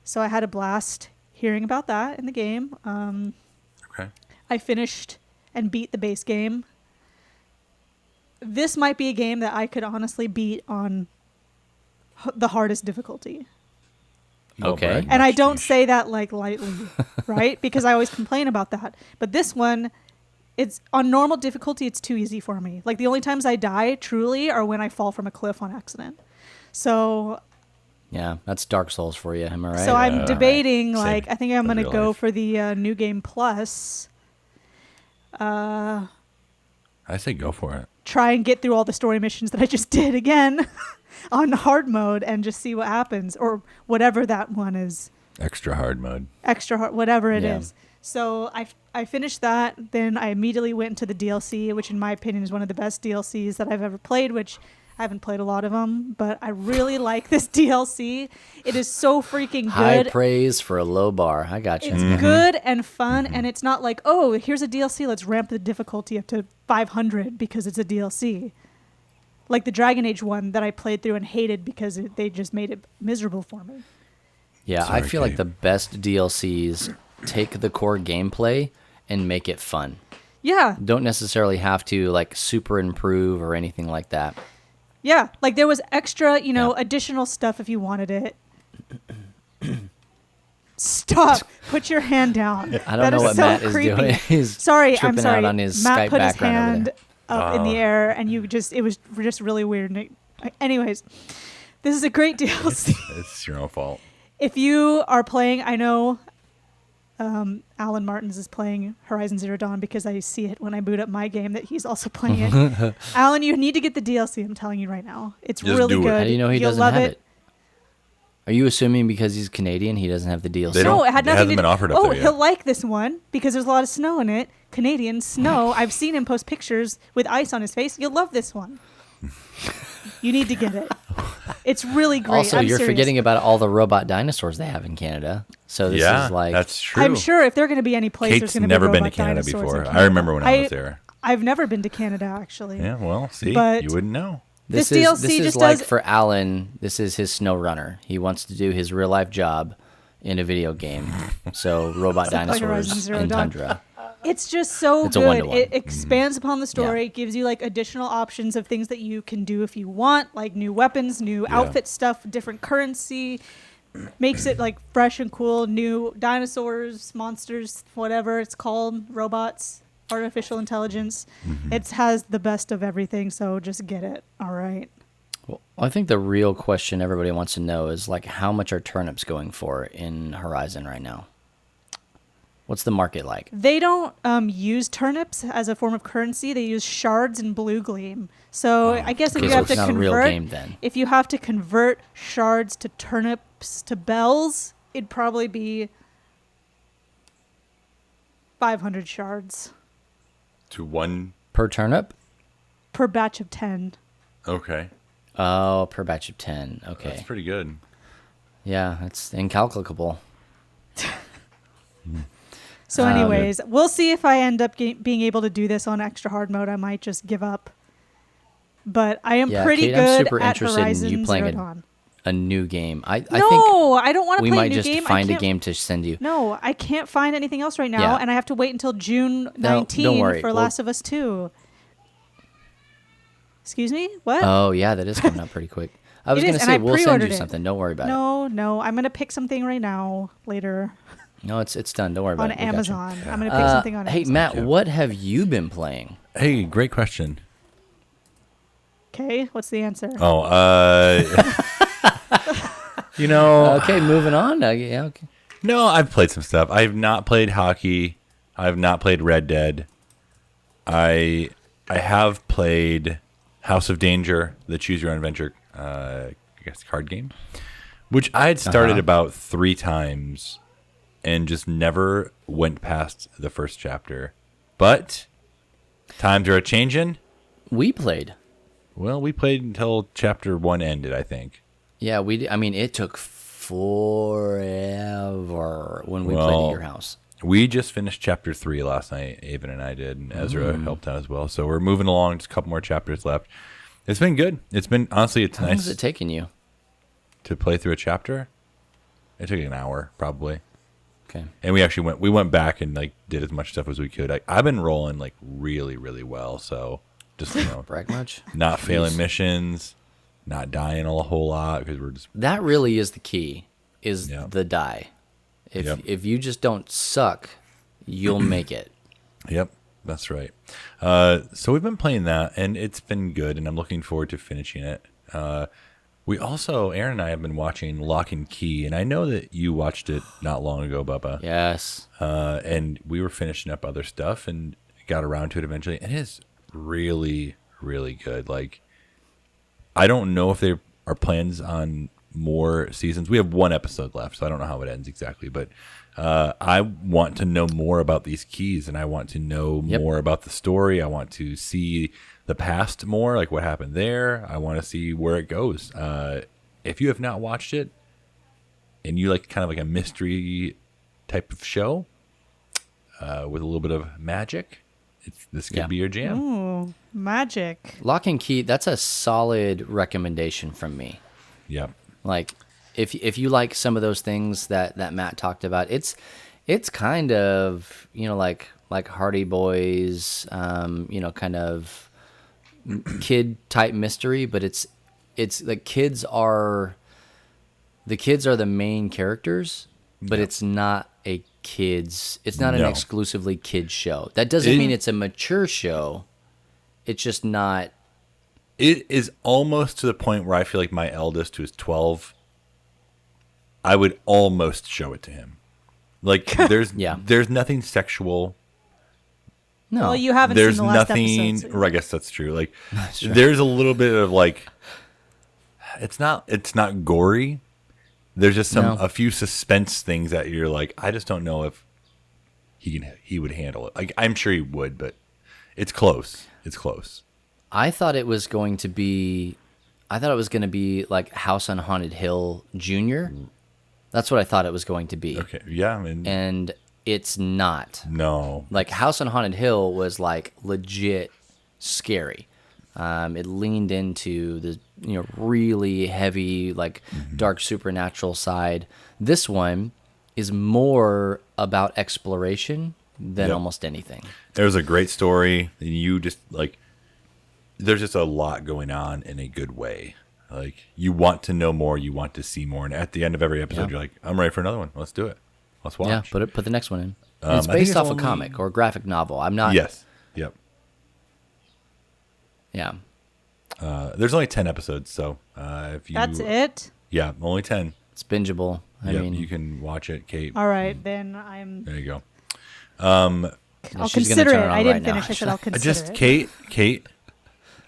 C: So I had a blast hearing about that in the game.
D: Okay.
C: I finished and beat the base game. This might be a game that I could honestly beat on the hardest difficulty.
A: Okay.
D: brag
C: And I
D: much,
C: don't
D: douche.
C: say that like lightly, right? Because I always complain about that. But this one, it's on normal difficulty, it's too easy for me. Like the only times I die truly are when I fall from a cliff on accident. So
A: Yeah, that's Dark Souls for you. Am I right?
C: so I'm
D: Yeah.
C: debating
D: Same
C: like I think I'm
D: in
C: going to
D: real
C: go
D: life.
C: for the New Game Plus.
D: I say go for it.
C: Try and get through all the story missions that I just did again on hard mode and just see what happens or whatever that one is.
D: Extra hard mode.
C: Extra hard, whatever it is.
A: Yeah.
C: So I finished that. Then I immediately went into the DLC, which in my opinion is one of the best DLCs that I've ever played, which I haven't played a lot of them, but I really like this DLC. It is so freaking
A: High
C: good.
A: praise for a low bar. I got you.
C: It's good and fun, and it's not like, oh, here's a DLC, let's ramp the difficulty up to 500 because it's a DLC. Like the Dragon Age one that I played through and hated because they just made it miserable for me.
A: Yeah, I
D: Sorry,
A: feel like
D: Kate.
A: the best DLCs take the core gameplay and make it fun.
C: Yeah,
A: Don't necessarily have to like super improve or anything like that.
C: yeah. Like there was extra,
A: Yeah.
C: additional stuff if you wanted it. Stop. Put your hand down.
A: I don't
C: That
A: know
C: is
A: what
C: so
A: Matt
C: creepy.
A: is doing. He's
C: Sorry, I'm
A: tripping
C: sorry.
A: out on his
C: Matt
A: Skype
C: put his
A: background over
C: hand
A: there.
C: up in the air, and it was just really weird. Anyways, this is a great DLC.
D: It's your own fault.
C: If you are playing, I know Alan Martins is playing Horizon Zero Dawn because I see it when I boot up my game that he's also playing it. Alan, you need to get the DLC. I'm telling you right now. It's
D: Just
C: really
D: do it.
C: good.
A: How do you know he
C: You'll
A: doesn't
C: love
A: have it? Are you assuming because he's Canadian he doesn't have the DLC?
D: They
C: No,
D: don't-
C: it had
D: it
C: nothing
D: hasn't
C: to
D: been
C: do.
D: offered up
C: Oh,
D: there yet.
C: he'll like this one because there's a lot of snow in it. Canadian snow. I've seen him post pictures with ice on his face. You'll love this one. You need to get it. It's really great.
A: Also,
C: I'm
A: you're
C: serious.
A: forgetting about all the robot dinosaurs they have in Canada. So this
D: Yeah,
A: is like
D: that's true.
C: I'm sure if they're going to be any place, there's
D: Kate's
C: going to be
D: never been to
C: robot
D: Canada
C: dinosaurs in
D: before.
C: Canada.
D: I remember when I was there.
C: I've never been to Canada actually.
D: Yeah, well, see,
C: But-
D: you wouldn't know.
C: This
A: is
C: DLC
A: this is
C: just
A: like
C: does-
A: for Alan. This is his snow runner. He wants to do his real life job in a video game. So robot
C: Like Horizon
A: dinosaurs
C: Zero
A: in
C: Dawn.
A: Tundra.
C: It's just so
A: It's a
C: good.
A: one-to-one.
C: It expands upon the story, gives you like additional options of things that you can do if you want, like new weapons, new outfit stuff, different currency. Makes it like fresh and cool. New dinosaurs, monsters, whatever it's called, robots, artificial intelligence. It has the best of everything. So just get it. All right.
A: Well, I think the real question everybody wants to know is like how much are turnips going for in Horizon right now? What's the market like?
C: They don't use turnips as a form of currency. They use shards and blue gleam. So I guess if
A: okay,
C: you
A: so
C: have to
A: it's not a real
C: convert,
A: game then.
C: if you have to convert shards to turnips to bells, it'd probably be 500 shards
D: To one.
A: Per turnip?
C: per batch of 10.
D: Okay,
A: Oh, per batch of 10. Okay.
D: that's pretty good.
A: Yeah, it's incalculable.
C: So, anyways, we'll see if I end up being able to do this on extra hard mode. I might just give up. But I am
A: Yeah,
C: pretty
A: Kate, I'm
C: good
A: super
C: at
A: interested in you
C: Horizon
A: playing
C: Zero
A: it.
C: Dawn.
A: A new game. I think
C: No, I don't want to
A: we
C: play a
A: might
C: new
A: just
C: game.
A: find
C: I
A: a
C: can't-
A: game to send you.
C: No, I can't find anything else right now,
A: Yeah.
C: and I have to wait until June
A: No,
C: 19
A: don't worry.
C: for
A: We'll-
C: Last of Us 2. Excuse me? What?
A: Oh, yeah, that is coming up pretty quick. I was
C: It
A: going
C: is,
A: to
C: and I
A: say, we'll send
C: pre-ordered
A: you
C: it.
A: something. Don't worry about it.
C: No, I'm going to pick something right now, later,
A: No, it's done. Don't worry about
C: on
A: it. We got you.
C: Amazon. I'm going to pick something on
A: Hey,
C: Amazon.
A: Matt, what have you been playing?
D: Hey, great question.
C: Okay, what's the answer?
D: Oh, you know,
A: Okay, moving on. Yeah, okay.
D: no, I've played some stuff. I have not played hockey. I have not played Red Dead. I have played House of Danger, the Choose Your Own Adventure guess, card game, which I had started about 3 times and just never went past the first chapter. But times are a-changing.
A: We played.
D: Well, we played until chapter 1 ended, I think.
A: Yeah, I mean, it took forever when we played at your house.
D: We just finished chapter 3 last night. Avon and I did, and Ezra helped out as well. So we're moving along. Just a couple more chapters left. It's been good. It's been, honestly, it's
A: How long
D: nice
A: has it taken you?
D: to play through a chapter. It took an hour, probably.
A: Okay.
D: And we went back and like did as much stuff as we could. I've been rolling like really, really well. So just,
A: Brag much?
D: not failing missions, not dying a whole lot because we're just.
A: That really is the key, is
D: Yep.
A: the die.
D: Yep.
A: If you just don't suck, you'll make it.
D: Yep, that's right. So we've been playing that, and it's been good, and I'm looking forward to finishing it. We also, Aaron and I have been watching Lock and Key, and I know that you watched it not long ago, Bubba.
A: Yes.
D: And we were finishing up other stuff and got around to it eventually, and it is really, really good. Like, I don't know if there are plans on more seasons. We have 1 episode left, so I don't know how it ends exactly, but I want to know more about these keys, and I want to know more about the story. I want to see the past more, like what happened there. I want to see where it goes. If you have not watched it and you like kind of like a mystery type of show with a little bit of magic, this could be your jam.
C: Ooh, magic.
A: Lock and Key, that's a solid recommendation from me.
D: Yep.
A: Like, if you like some of those things that Matt talked about, it's kind of, like Hardy Boys, kind of kid type mystery, but it's like the kids are the main characters, but it's not an exclusively kids show. That doesn't mean it's a mature show. It's just not.
D: It is almost to the point where I feel like my eldest, who is 12, I would almost show it to him. Like, there's nothing sexual.
A: No.
C: Well, you haven't
D: There's
C: seen the last
D: nothing.
C: episode.
D: Or I guess that's true. Like,
A: true.
D: there's a little bit of like, it's not gory. There's just a few suspense things that you're like, I just don't know if he would handle it. Like, I'm sure he would, but it's close. It's close.
A: I thought it was going to be like House on Haunted Hill Jr. That's what I thought it was going to be.
D: Okay. Yeah. I mean,
A: And it's not.
D: no.
A: Like House on Haunted Hill was like legit scary. It leaned into the really heavy, like dark supernatural side. This one is more about exploration than almost anything.
D: There's a great story, and you just like. There's just a lot going on in a good way. Like, you want to know more, you want to see more, and at the end of every episode, you're like, I'm ready for another one. Let's do it. Let's watch.
A: Yeah, put the next one in. And it's
D: I think
A: based
D: it's
A: off a
D: only-
A: comic or a graphic novel. I'm not.
D: Yes. Yep.
A: Yeah.
D: There's only 10 episodes, so if you.
C: That's it?
D: Yeah, only 10.
A: It's bingeable. I
D: Yep,
A: mean,
D: you can watch it, Kate.
C: All right, then I'm.
D: There you go.
C: I'll
A: she's gonna
C: consider
A: turn
C: it.
A: it on
C: I didn't
A: right now,
C: finish. I said I'll
A: actually.
C: consider
D: Just
C: it.
D: Kate,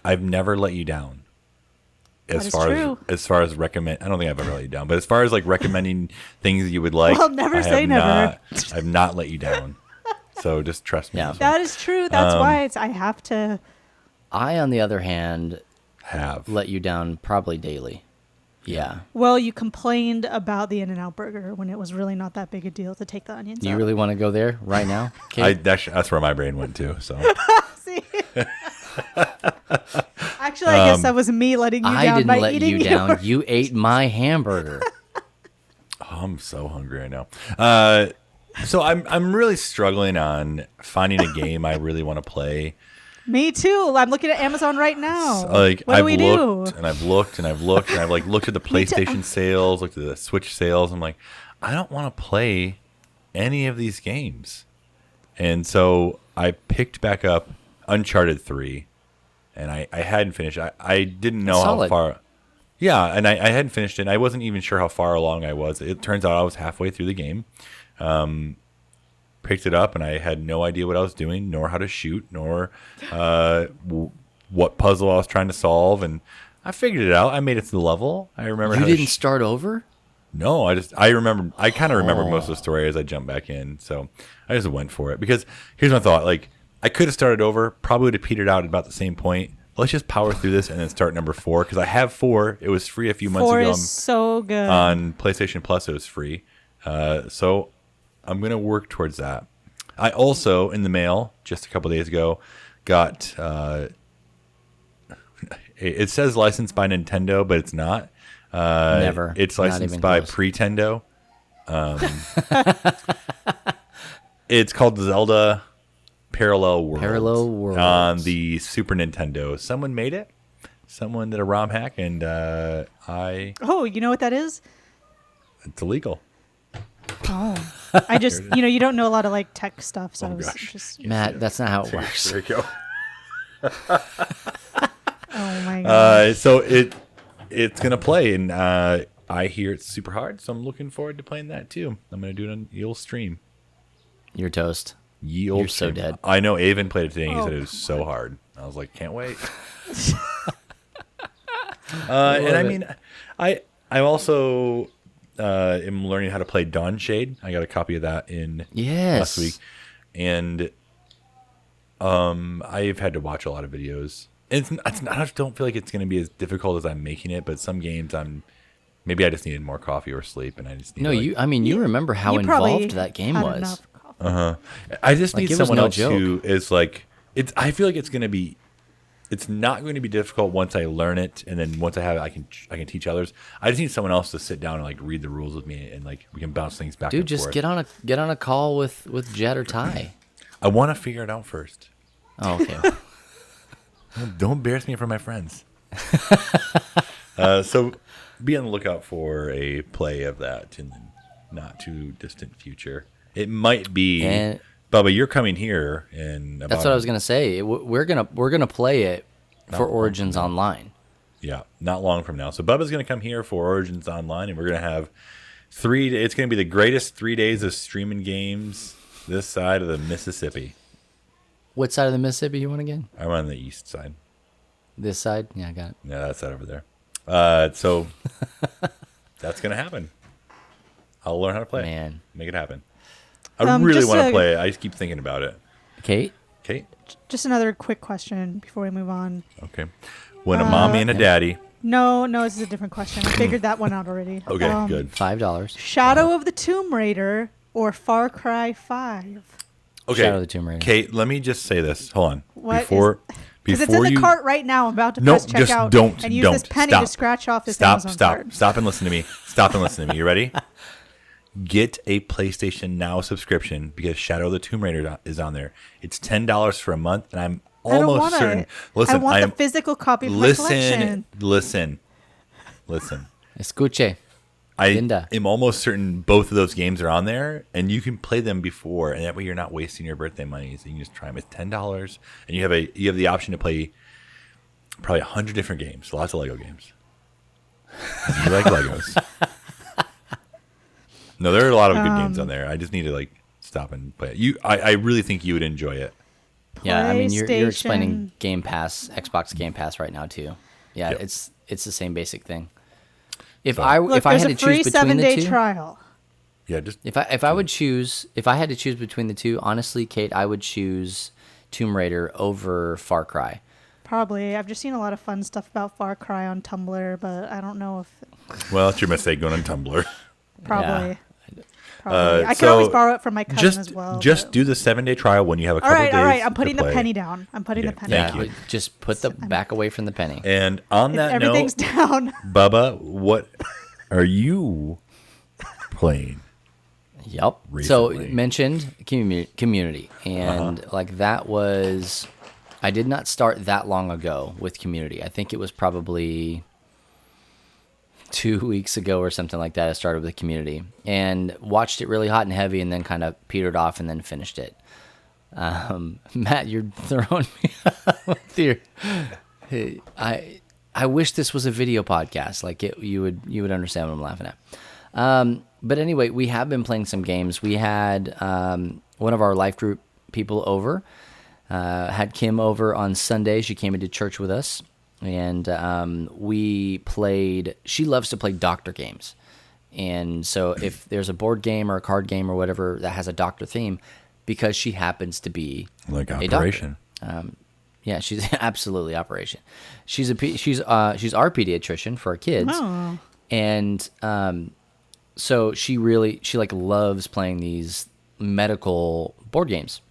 D: I've never let you down.
C: That is true.
D: As far as recommend, I don't think I've ever let you down. But as far as like recommending things you would like,
C: Well, never
D: I
C: say
D: have
C: never.
D: I've not let you down. So just trust me.
A: Yeah.
D: on this one.
C: That is true. That's why I have to.
A: I, on the other hand,
D: Have
A: let you down probably daily. Yeah.
C: Well, you complained about the In-N-Out burger when it was really not that big a deal to take the onions
A: Do you
C: out.
A: really want to go there right now, Kate?
D: that's where my brain went to. So
C: See? Actually, I guess that was me letting you
A: I
C: down
A: didn't
C: by
A: let
C: eating
A: you down.
C: yours.
A: You ate my hamburger.
D: I'm so hungry right now. So I'm really struggling on finding a game I really want to play.
C: Me too. I'm looking at Amazon right now.
D: Like,
C: what do
D: I've
C: we
D: looked
C: do?
D: and I've looked and I've looked and I've like looked at the PlayStation sales, looked at the Switch sales. I'm like, I don't want to play any of these games. And so I picked back up Uncharted 3, and I hadn't finished. I didn't know how
A: Solid.
D: far. Yeah, and I hadn't finished it. And I wasn't even sure how far along I was. It turns out I was halfway through the game. Picked it up, and I had no idea what I was doing, nor how to shoot, nor what puzzle I was trying to solve. And I figured it out. I made it to the level. I remember.
A: You
D: how to
A: didn't start over?
D: No, I remember. I kind of remember most of the story as I jumped back in. So I just went for it because here's my thought: like I could have started over, probably would have petered out at about the same point. Let's just power through this and then start number 4 because I have 4. It was free a few months
C: 4
D: ago.
C: is so good.
D: On PlayStation Plus, it was free. So I'm going to work towards that. I also, in the mail, just a couple days ago, got... it says licensed by Nintendo, but it's not.
A: Never.
D: It's
A: Not
D: licensed
A: even
D: by
A: close.
D: Pretendo. It's called Zelda Parallel Worlds.
A: Parallel Worlds.
D: On the Super Nintendo. Someone made it. Someone did a ROM hack, and
C: Oh, you know what that is?
D: it's illegal.
C: Oh, I just you don't know a lot of like tech stuff, so I was
D: gosh.
C: just
A: Matt, that's not how it works.
D: There you go.
C: oh my god.
D: So it's gonna play, and I hear it's super hard, so I'm looking forward to playing that too. I'm gonna do it on Ye'll stream.
A: You're toast.
D: You're
A: so dead.
D: I know Avon played it today. And he said
C: Oh.
D: it was so hard. I was like, can't wait. And I mean, I also am learning how to play Dawn Shade. I got a copy of that in
A: Yes.
D: last week, and I've had to watch a lot of videos. It's not, I don't feel like it's going to be as difficult as I'm making it, but some games maybe I just needed more coffee or sleep, and I just need
A: No, you remember how
C: You probably
A: involved that game
C: had
A: was.
C: enough coffee.
D: I just
A: Like,
D: need
A: it was
D: someone
A: no
D: else
A: joke.
D: who is like it's. I feel like it's not going to be difficult once I learn it, and then once I have it, I can teach others. I just need someone else to sit down and like read the rules with me, and like we can bounce things back.
A: Dude,
D: and
A: just
D: forth.
A: get on a call with Jet or Ty.
D: I want to figure it out first.
A: Oh, okay.
D: Don't embarrass me in front of my friends. So be on the lookout for a play of that in the not too distant future. It might be.
A: And-
D: Bubba, you're coming here, and
A: That's what I was gonna say. We're gonna play it for Origins Online.
D: Yeah, not long from now. So Bubba's going to come here for Origins Online, and we're going to have it's going to be the greatest 3 days of streaming games this side of the Mississippi.
A: What side of the Mississippi you want again?
D: I'm on the east side.
A: This side? Yeah, I got it.
D: Yeah, that side over there. So that's going to happen. I'll learn how to play.
A: Man.
D: Make it happen. I really
C: just
D: want to
C: a-
D: play it. I just keep thinking about it.
A: Kate?
D: Okay?
C: Just another quick question before we move on.
D: Okay. When a mommy and a daddy...
C: No, this is a different question. I figured that one out already.
D: Okay, good.
A: $5.
C: Shadow of the Tomb Raider or Far Cry 5?
D: Okay.
A: Shadow of the Tomb Raider.
D: Kate, let me just say this. Hold on.
C: What
D: Before
C: Because it's in the cart right now. I'm about to
D: No,
C: press
D: just
C: checkout
D: don't.
C: and use
D: don't.
C: this penny
D: Stop.
C: to scratch off this
D: Stop,
C: Amazon
D: stop,
C: card.
D: Stop and listen to me. Stop and listen to me. You ready? Get a PlayStation Now subscription because Shadow of the Tomb Raider is on there. It's $10 for a month, and I'm
C: I don't
D: almost
C: want
D: certain.
C: it.
D: Listen,
C: I want
D: I
C: the
D: am.
C: physical copy of my collection.
D: Listen.
A: Escuche.
D: I
A: Linda.
D: am almost certain both of those games are on there, and you can play them before, and that way you're not wasting your birthday money. So you can just try them. It's $10, and you have the option to play probably 100 different games, lots of Lego games. You like Legos? No, there are a lot of good games on there. I just need to like stop and play it. I really think you would enjoy it.
A: Yeah, I mean you're
C: PlayStation.
A: explaining Game Pass, Xbox Game Pass right now too. Yeah,
D: Yep.
A: it's the same basic thing. If
D: So-
A: I
C: Look,
A: if I
C: there's
A: had
C: a
A: to
C: free
A: choose between the
C: 7-day
A: two,
C: trial.
D: Yeah, just
A: if I had to choose between the two, honestly, Kate, I would choose Tomb Raider over Far Cry.
C: Probably. I've just seen a lot of fun stuff about Far Cry on Tumblr, but I don't know if
D: well, it's your mistake going on Tumblr.
C: probably.
A: Yeah.
C: Probably. I can
D: so
C: always borrow it from my cousin as well.
D: Just
C: but-
D: do the 7-day trial when you have a
C: all
D: couple
C: right,
D: days.
C: all right. I'm
D: to
C: putting the
D: play.
C: penny down. I'm putting
D: Okay,
C: the penny
D: thank
C: down.
D: you.
A: Just put the back away from the penny.
D: And on that
C: Everything's
D: note,
C: down.
D: Bubba, what are you playing?
A: Yep.
D: Recently.
A: So mentioned community, and like that was, I did not start that long ago with community. I think it was probably 2 weeks ago or something like that. I started with community and watched it really hot and heavy, and then kind of petered off and then finished it. Matt, you're throwing me with your. Hey, I wish this was a video podcast. Like you would understand what I'm laughing at. But anyway, we have been playing some games. We had one of our life group people over. Had Kim over on Sunday. She came into church with us. and we played. She loves to play doctor games, and so if there's a board game or a card game or whatever that has a doctor theme, because she happens to be
D: Like
A: a
D: Operation.
A: doctor. Yeah, she's absolutely Operation. She's our pediatrician for our kids,
C: Oh.
A: and so she like loves playing these medical board games.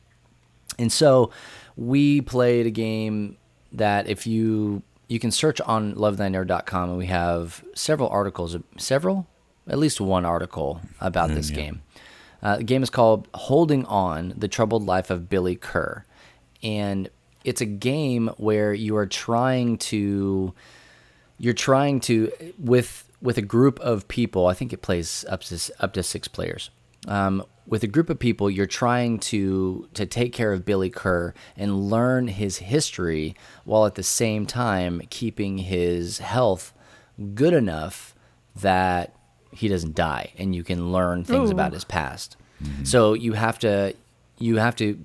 A: And so we played a game that if you can search on lovethynerd.com, and we have at least one article about this game. The game is called Holding On: The Troubled Life of Billy Kerr. And it's a game where you are trying to with a group of people. I think it plays up to 6 players. With a group of people, you're trying to take care of Billy Kerr and learn his history while at the same time keeping his health good enough that he doesn't die, and you can learn things about his past. So you have to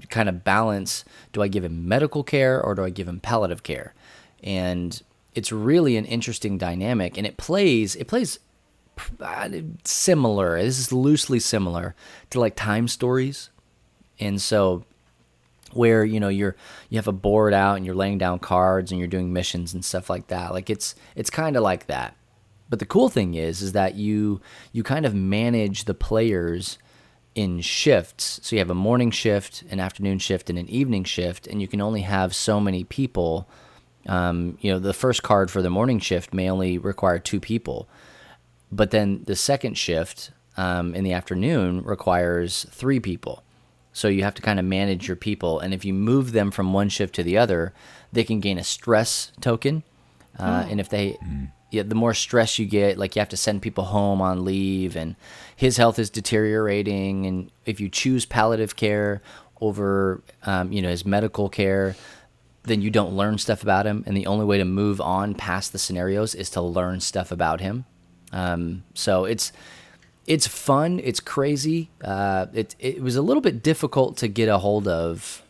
A: kind of balance, do I give him medical care or do I give him palliative care? And it's really an interesting dynamic, and it plays similar. This is loosely similar to like Time Stories. And so where, you have a board out and you're laying down cards and you're doing missions and stuff like that. Like it's kind of like that. But the cool thing is that you kind of manage the players in shifts. So you have a morning shift, an afternoon shift, and an evening shift, and you can only have so many people. The first card for the morning shift may only require 2 people, but then the second shift in the afternoon requires 3 people. So you have to kind of manage your people, and if you move them from one shift to the other, they can gain a stress token, and if they the more stress you get, like you have to send people home on leave, and his health is deteriorating. And if you choose palliative care over, his medical care, then you don't learn stuff about him. And the only way to move on past the scenarios is to learn stuff about him. So it's fun. It's crazy. It was a little bit difficult to get a hold of,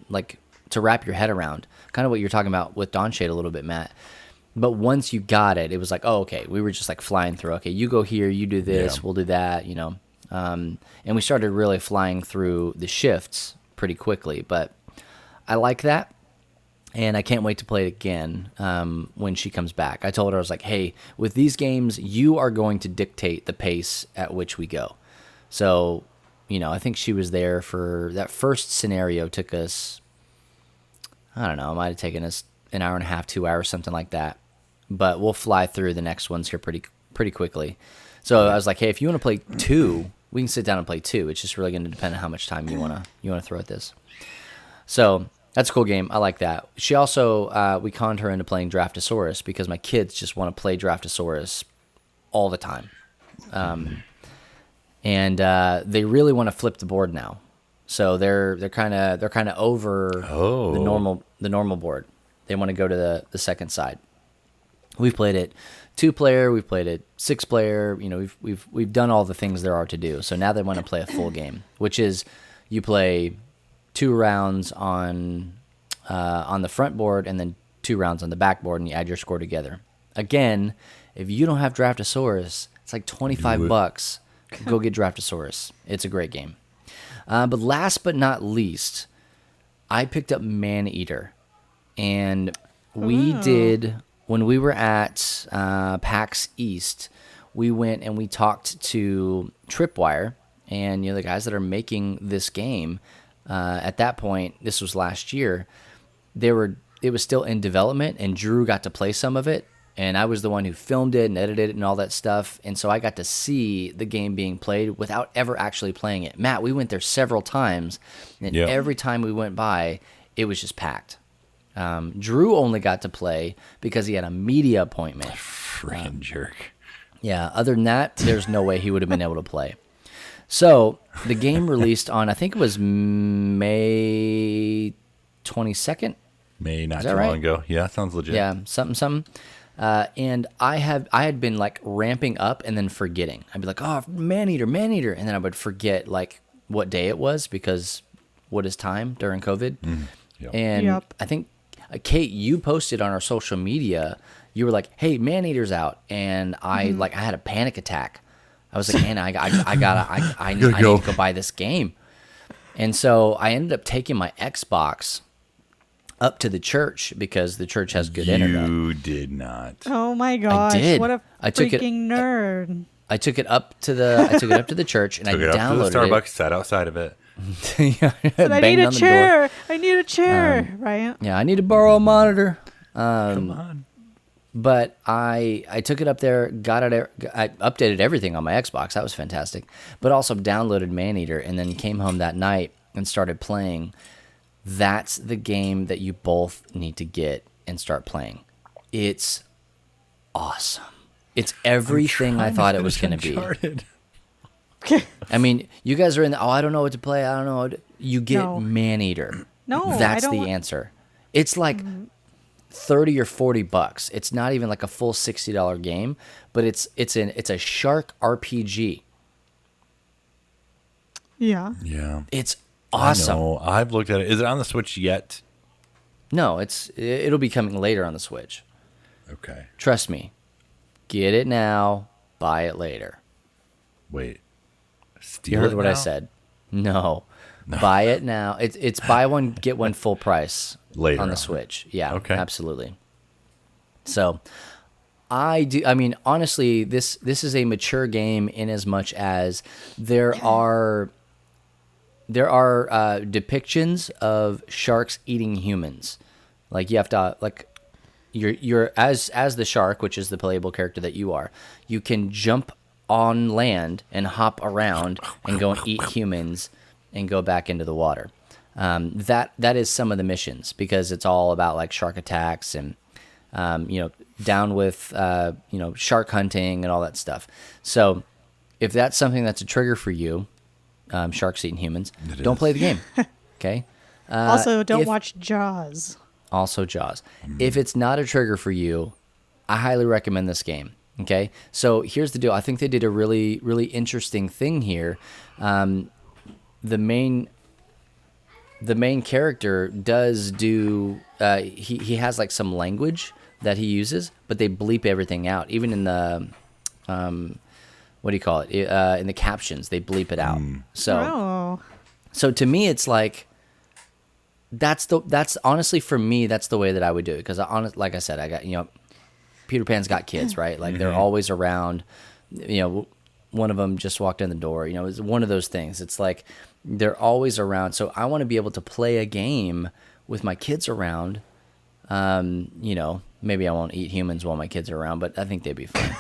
A: like to wrap your head around. Kind of what you're talking about with Dawn Shade a little bit, Matt. But once you got it, it was like, oh, okay. We were just like flying through. Okay, you go here, you do this, we'll do that, And we started really flying through the shifts pretty quickly. But I like that, and I can't wait to play it again when she comes back. I told her, I was like, hey, with these games, you are going to dictate the pace at which we go. So, I think she was there for that first scenario. Took us, I don't know, it might have taken us an hour and a half, 2 hours, something like that. But we'll fly through the next ones here pretty quickly. So I was like, hey, if you want to play 2, we can sit down and play 2. It's just really going to depend on how much time you want to throw at this. So that's a cool game. I like that. She also, we conned her into playing Draftosaurus because my kids just want to play Draftosaurus all the time. And they really want to flip the board now. So they're kind of over the normal board. They want to go to the second side. We've played it 2-player, we've played it 6-player. We've done all the things there are to do. So now they want to play a full game, which is you play 2 rounds on the front board and then 2 rounds on the back board, and you add your score together. Again, if you don't have Draftosaurus, it's like $25. Go get Draftosaurus. It's a great game. But last but not least, I picked up Maneater, and we did. When we were at PAX East, we went and we talked to Tripwire, and the guys that are making this game. At that point, this was last year. It was still in development, and Drew got to play some of it, and I was the one who filmed it and edited it and all that stuff. And so I got to see the game being played without ever actually playing it. Matt, we went there several times, and every time we went by, it was just packed. Drew only got to play because he had a media appointment.
D: Freaking jerk.
A: Yeah, other than that, there's no way he would have been able to play. So the game released on, I think it was May 22nd.
D: May, not
A: Is
D: too
A: that
D: long
A: right?
D: ago. Yeah, sounds legit.
A: Yeah, something. And I had been like ramping up and then forgetting. I'd be like, oh, Maneater, and then I would forget like what day it was because what is time during COVID?
D: Yep.
A: And
C: Yep.
A: I think Kate, you posted on our social media. You were like, "Hey, Maneater's out," and I had a panic attack. I was like, "Man, I need to go buy this game." And so I ended up taking my Xbox up to the church because the church has good internet.
D: You did not.
C: Oh my gosh!
A: I did.
C: What a
A: I took it-
C: freaking nerd!
A: I took it up to the church and
D: Took
A: I
D: it up to
A: downloaded
D: the Starbucks, sat outside of it.
C: But I need a chair. I need a chair. Right?
A: Yeah, I need to borrow a monitor.
D: Come on.
A: But I took it up there, got it. I updated everything on my Xbox. That was fantastic. But also downloaded Maneater and then came home that night and started playing. That's the game that you both need to get and start playing. It's awesome. It's everything I thought it was going to be. I mean, you guys are in the, I don't know what to play. I don't know. You get Maneater.
C: No,
A: That's the answer. It's like $30 or $40. It's not even like a full $60 game, but it's a shark RPG.
C: Yeah.
D: Yeah.
A: It's awesome.
D: No, I've looked at it. Is it on the Switch yet?
A: No, it'll be coming later on the Switch.
D: Okay.
A: Trust me. Get it now, buy it later.
D: Wait.
A: You heard what I said. No. Buy it now. It's buy one get one full price
D: Later
A: on the
D: on.
A: Switch. Yeah,
D: Okay.
A: absolutely. So I mean honestly this is a mature game in as much as there are depictions of sharks eating humans. Like you have to you're as the shark, which is the playable character that you are, you can jump on land and hop around and go and eat humans and go back into the water. That is some of the missions because it's all about like shark attacks and down with shark hunting and all that stuff. So if that's something that's a trigger for you, sharks eating humans, don't play the game. Okay.
C: Also, don't watch Jaws.
A: Also Jaws. If it's not a trigger for you, I highly recommend this game. Okay, so here's the deal. I think they did a really, really interesting thing here. The main character does do. He has like some language that he uses, but they bleep everything out. Even in the what do you call it? In the captions, they bleep it out. So to me, it's like that's honestly for me, that's the way that I would do it because like I said, I got Peter Pan's got kids, right? Like they're always around. One of them just walked in the door. It's one of those things. It's like they're always around. So I want to be able to play a game with my kids around. Maybe I won't eat humans while my kids are around, but I think they'd be fine.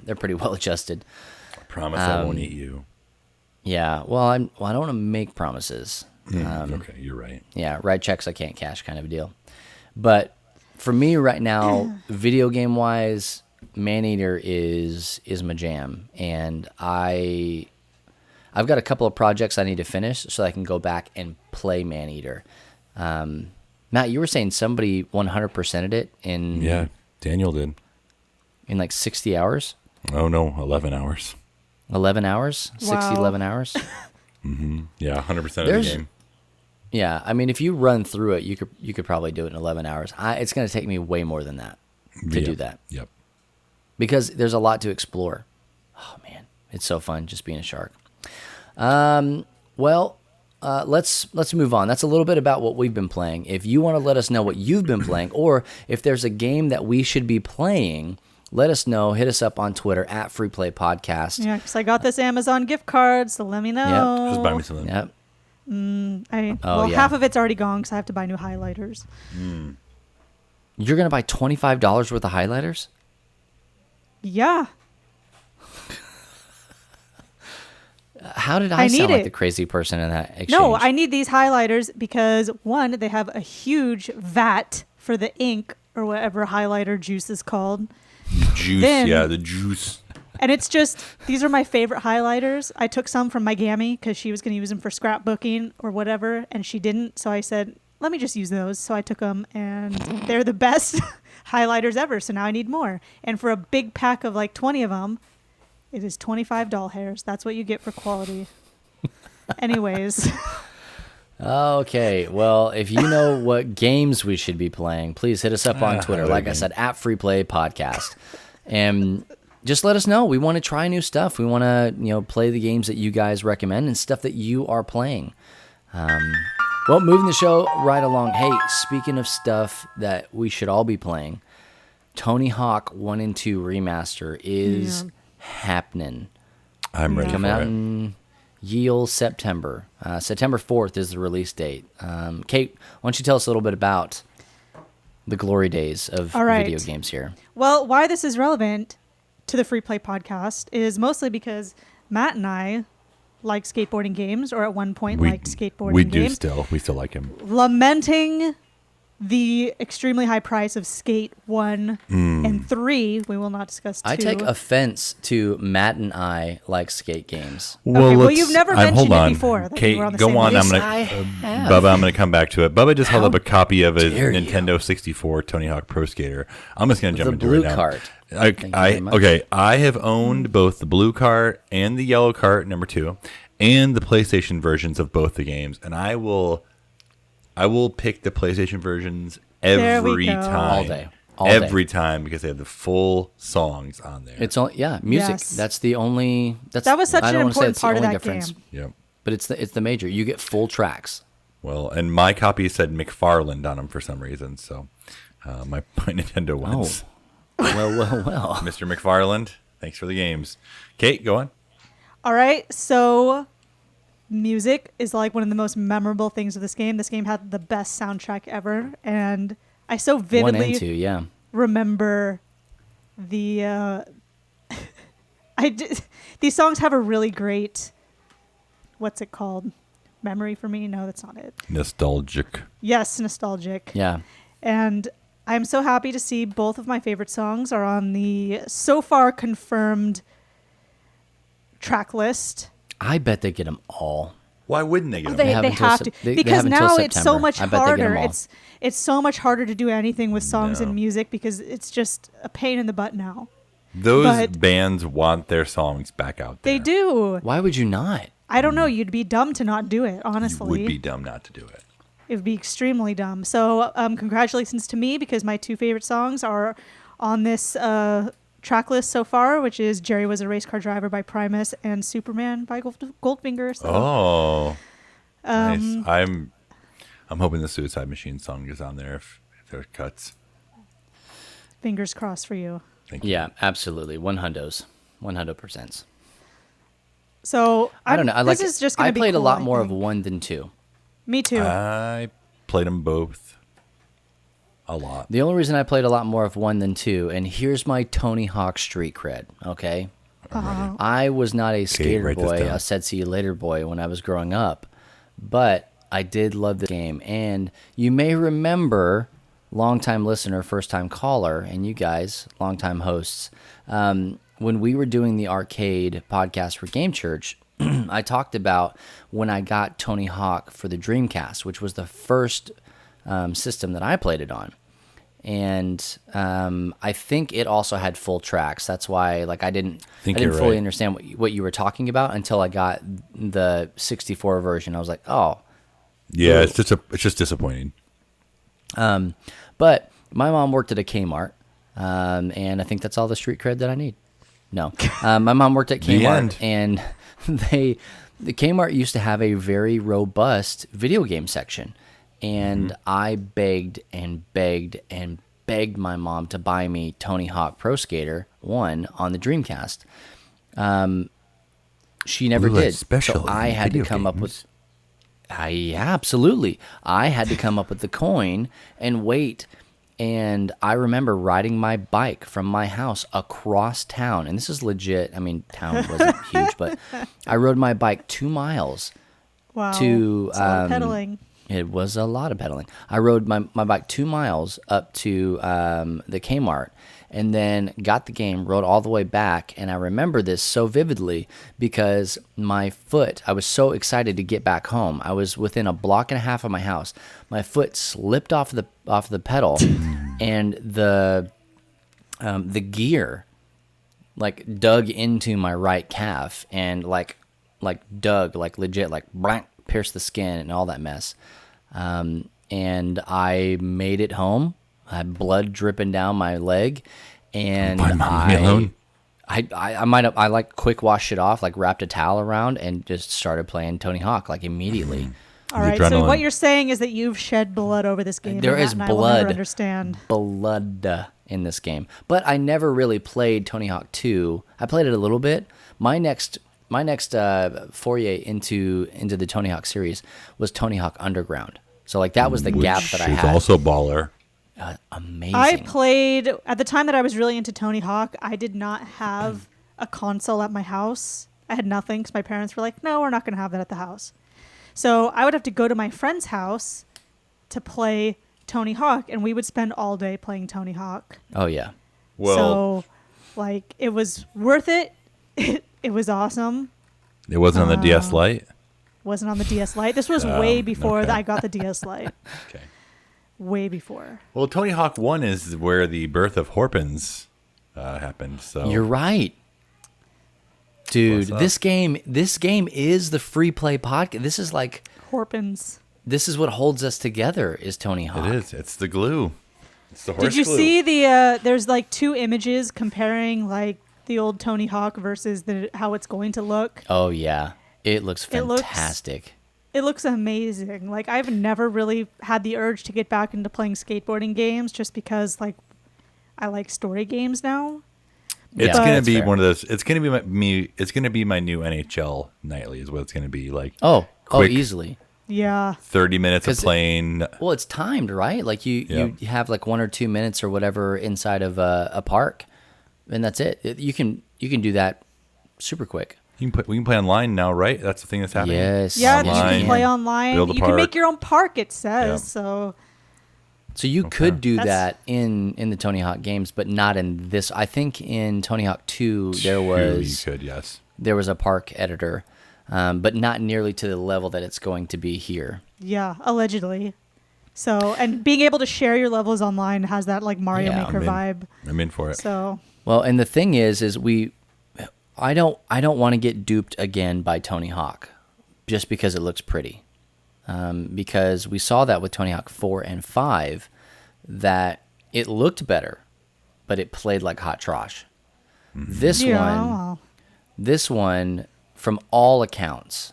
A: They're pretty well adjusted.
D: I promise I won't eat you.
A: Yeah. Well, I don't want to make promises.
D: Okay, you're right.
A: Yeah, write checks I can't cash kind of a deal. But for me right now, video game wise, Maneater is my jam, and I've got a couple of projects I need to finish so I can go back and play Maneater. Matt, you were saying somebody 100%ed it in
D: Daniel did
A: in like 60 hours.
D: Oh no, 11 hours.
A: 11 hours, 11 hours.
D: Yeah, 100% of the game.
A: Yeah, I mean, if you run through it, you could probably do it in 11 hours. It's going to take me way more than that to do that.
D: Yep.
A: Because there's a lot to explore. Oh man, it's so fun just being a shark. Let's move on. That's a little bit about what we've been playing. If you want to let us know what you've been playing, or if there's a game that we should be playing, let us know. Hit us up on Twitter at FreePlayPodcast.
C: Yeah, because I got this Amazon gift card, so let me know.
D: Just buy me something.
A: Yep.
C: Half of it's already gone because I have to buy new highlighters.
A: You're gonna buy $25 worth of highlighters?
C: Yeah.
A: How did I sound
C: need
A: like
C: it.
A: the crazy person in that exchange?
C: No, I need these highlighters because one, they have a huge vat for the ink or whatever highlighter juice is called.
D: Juice, the juice.
C: And it's just, these are my favorite highlighters. I took some from my Gammy because she was going to use them for scrapbooking or whatever, and she didn't. So I said, let me just use those. So I took them, and they're the best highlighters ever. So now I need more. And for a big pack of like 20 of them, it is 25 doll hairs. That's what you get for quality. Anyways.
A: Okay, well, if you know what games we should be playing, please hit us up on Twitter. Like I said, at Free Play Podcast, and just let us know. We want to try new stuff. We want to, play the games that you guys recommend and stuff that you are playing. Well, moving the show right along. Hey, speaking of stuff that we should all be playing, Tony Hawk 1 and 2 Remaster is happening.
D: I'm ready
A: Coming
D: for
A: out
D: it.
A: in Yale September. September 4th is the release date. Kate, why don't you tell us a little bit about the glory days of
C: All right.
A: video games here?
C: Well, why this is relevant to the Free Play Podcast is mostly because Matt and I like skateboarding games, or at one point liked skateboarding
D: we
C: games.
D: We still like him.
C: Lamenting the extremely high price of Skate 1 and 3. We will not discuss 2.
A: I take offense to Matt and I like skate games.
C: Well, you've never mentioned
D: hold
C: it
D: on.
C: before, that
D: Kate,
C: you were on the
D: go
C: same
D: on.
C: list.
D: I'm
A: Yes,
D: gonna,
A: I have.
D: Bubba. I'm gonna come back to it. Bubba just held
A: How
D: up a copy of his
A: dare you.
D: Nintendo 64 Tony Hawk Pro Skater. I'm just gonna jump
A: The
D: into
A: blue
D: it now.
A: cart. Thank you very much.
D: Okay. I have owned both the blue cart and the yellow cart number 2, and the PlayStation versions of both the games, and I will pick the PlayStation versions
C: There we
D: every
C: go.
D: time.
A: All day.
D: Every time, because they have the full songs on there.
A: It's only music.
C: Yes.
A: That's the only.
C: That was such
A: I
C: an
A: don't wanna say
C: important
A: it's the
C: part of
A: only
C: that
A: difference,
C: game.
D: Yep.
A: but it's the major. You get full tracks.
D: Well, and my copy said McFarland on them for some reason, so my Nintendo wins.
A: Well.
D: Mr. McFarland, thanks for the games. Kate, go on.
C: All right, so music is like one of the most memorable things of this game. This game had the best soundtrack ever, and I so
A: 1
C: vividly
A: and 2, yeah.
C: remember these songs have a really great, what's it called? Memory for me? No, that's not it.
D: Nostalgic.
C: Yes, nostalgic.
A: Yeah.
C: And I'm so happy to see both of my favorite songs are on the so far confirmed track list.
A: I bet they get them all.
D: Why wouldn't they get them?
C: They
A: have until
C: have
A: Sep-
C: to
A: they
C: because
A: have until
C: now it's so
A: September.
C: much
A: I bet they get 'em
C: harder.
A: all.
C: It's so much harder to do anything with songs
D: No.
C: and music because it's just a pain in the butt now.
D: Those
C: but-
D: bands want their songs back out there.
C: They do.
A: Why would you not?
C: I don't know. You'd be dumb to not do it.
D: You
C: Honestly,
D: would be dumb not to do it.
C: it would be extremely dumb. So, congratulations to me because my two favorite songs are on this track list so far, which is "Jerry Was a Race Car Driver" by Primus and "Superman" by Goldfinger. So,
D: Oh, nice. I'm hoping the Suicide Machine song is on there if there are cuts.
C: fingers crossed for you.
D: Thank you.
A: Yeah, absolutely. 100%.
C: So
A: I don't know.
C: This is just going
A: I
C: to be
A: played
C: cool,
A: a lot
C: I
A: more of
C: think.
A: 1 than 2.
C: Me too.
D: I played them both a lot.
A: The only reason I played a lot more of 1 than 2, and here's my Tony Hawk street cred, okay? I was not a skater
D: write this
A: boy,
D: down.
A: a said see you later boy when I was growing up, but I did love the game. And you may remember, longtime listener, first time caller, and you guys, longtime hosts, when we were doing the arcade podcast for Game Church, I talked about when I got Tony Hawk for the Dreamcast, which was the first system that I played it on. And I think it also had full tracks. That's why, I didn't
D: you're
A: fully
D: right.
A: understand what you were talking about until I got the 64 version. I was like, oh.
D: Yeah, it's just disappointing.
A: But my mom worked at a Kmart, and I think that's all the street cred that I need. No, my mom worked at
D: The
A: Kmart,
D: end.
A: and the Kmart used to have a very robust video game section, and I begged and begged and begged my mom to buy me Tony Hawk Pro Skater 1 on the Dreamcast. She never
D: Ooh,
A: did,
D: that's special
A: so I
D: in
A: had to
D: video
A: come up
D: games.
A: with. Absolutely. I had to come up with the coin and wait. And I remember riding my bike from my house across town. And this is legit. I mean, town wasn't huge, but I rode my bike 2 miles.
C: Wow.
A: to,
C: It's a lot of pedaling.
A: It was a lot of pedaling. I rode my bike 2 miles up to the Kmart and then got the game, rode all the way back. And I remember this so vividly because my foot, I was so excited to get back home. I was within a block and a half of my house. My foot slipped off the pedal and the gear dug into my right calf and dug legit blank, pierce the skin and all that mess. And I made it home. I had blood dripping down my leg, and I like quick washed it off, like wrapped a towel around, and just started playing Tony Hawk like immediately.
C: All right.
D: adrenaline.
C: So what you're saying is that you've shed blood over this game.
A: There
C: and
A: is
C: Matt and I will never
A: blood.
C: understand.
A: Blood in this game, but I never really played Tony Hawk 2. I played it a little bit. My next foray into the Tony Hawk series was Tony Hawk Underground. So like that was the gap that I
D: Which is
A: had.
D: also baller.
A: Amazing.
C: I played at the time that I was really into Tony Hawk. I did not have a console at my house. I had nothing because my parents were like, "No, we're not going to have that at the house." So I would have to go to my friend's house to play Tony Hawk, and we would spend all day playing Tony Hawk.
A: Oh yeah.
D: Well,
C: So, like, it was worth it. It was awesome.
D: it wasn't on the DS Lite.
C: Wasn't on the DS Lite. This was way before
D: okay.
C: I got the DS Lite.
D: Okay.
C: Way before.
D: Well, Tony Hawk 1 is where the birth of Horpins happened. So
A: You're right. Dude,
D: What's up?
A: this game is the free play podcast. This is like
C: Horpins.
A: this is what holds us together is Tony Hawk.
D: it is. It's the glue. It's the horse
C: Did you
D: glue.
C: see the there's like 2 images comparing like the old Tony Hawk versus how it's going to look?
A: Oh yeah. It looks
C: It looks-
A: fantastic.
C: It looks amazing. Like, I've never really had the urge to get back into playing skateboarding games just because like I like story games now.
D: It's
A: Yeah,
D: gonna
A: that's
D: be
A: fair.
D: one of those. It's gonna be It's gonna be my new NHL nightly. Is what it's gonna be like.
A: Oh,
D: Quick.
A: easily.
C: Yeah.
D: 30 minutes of
A: 'Cause
D: playing.
A: Well, it's timed, right? Like you have like 1 or 2 minutes or whatever inside of a park, and that's it. You can do that super quick.
D: We can play online now, right? That's the thing that's happening.
A: Yes.
C: Yeah, you
D: Online,
C: can play online.
D: build a
C: You can make
D: park.
C: your own park, it says.
D: Yeah.
C: So
A: So you could do
C: That's-
A: that in the Tony Hawk games, but not in this. I think in Tony Hawk 2 there
D: You
A: was
D: could, yes.
A: a park editor, but not nearly to the level that it's going to be here.
C: yeah, allegedly. So, and being able to share your levels online has that like Mario
A: Yeah,
C: Maker vibe.
D: I'm in for it.
C: So
A: Well, and the thing is I don't want to get duped again by Tony Hawk, just because it looks pretty. Because we saw that with Tony Hawk 4 and 5, that it looked better, but it played like hot trash. This
C: yeah,
A: this one, from all accounts,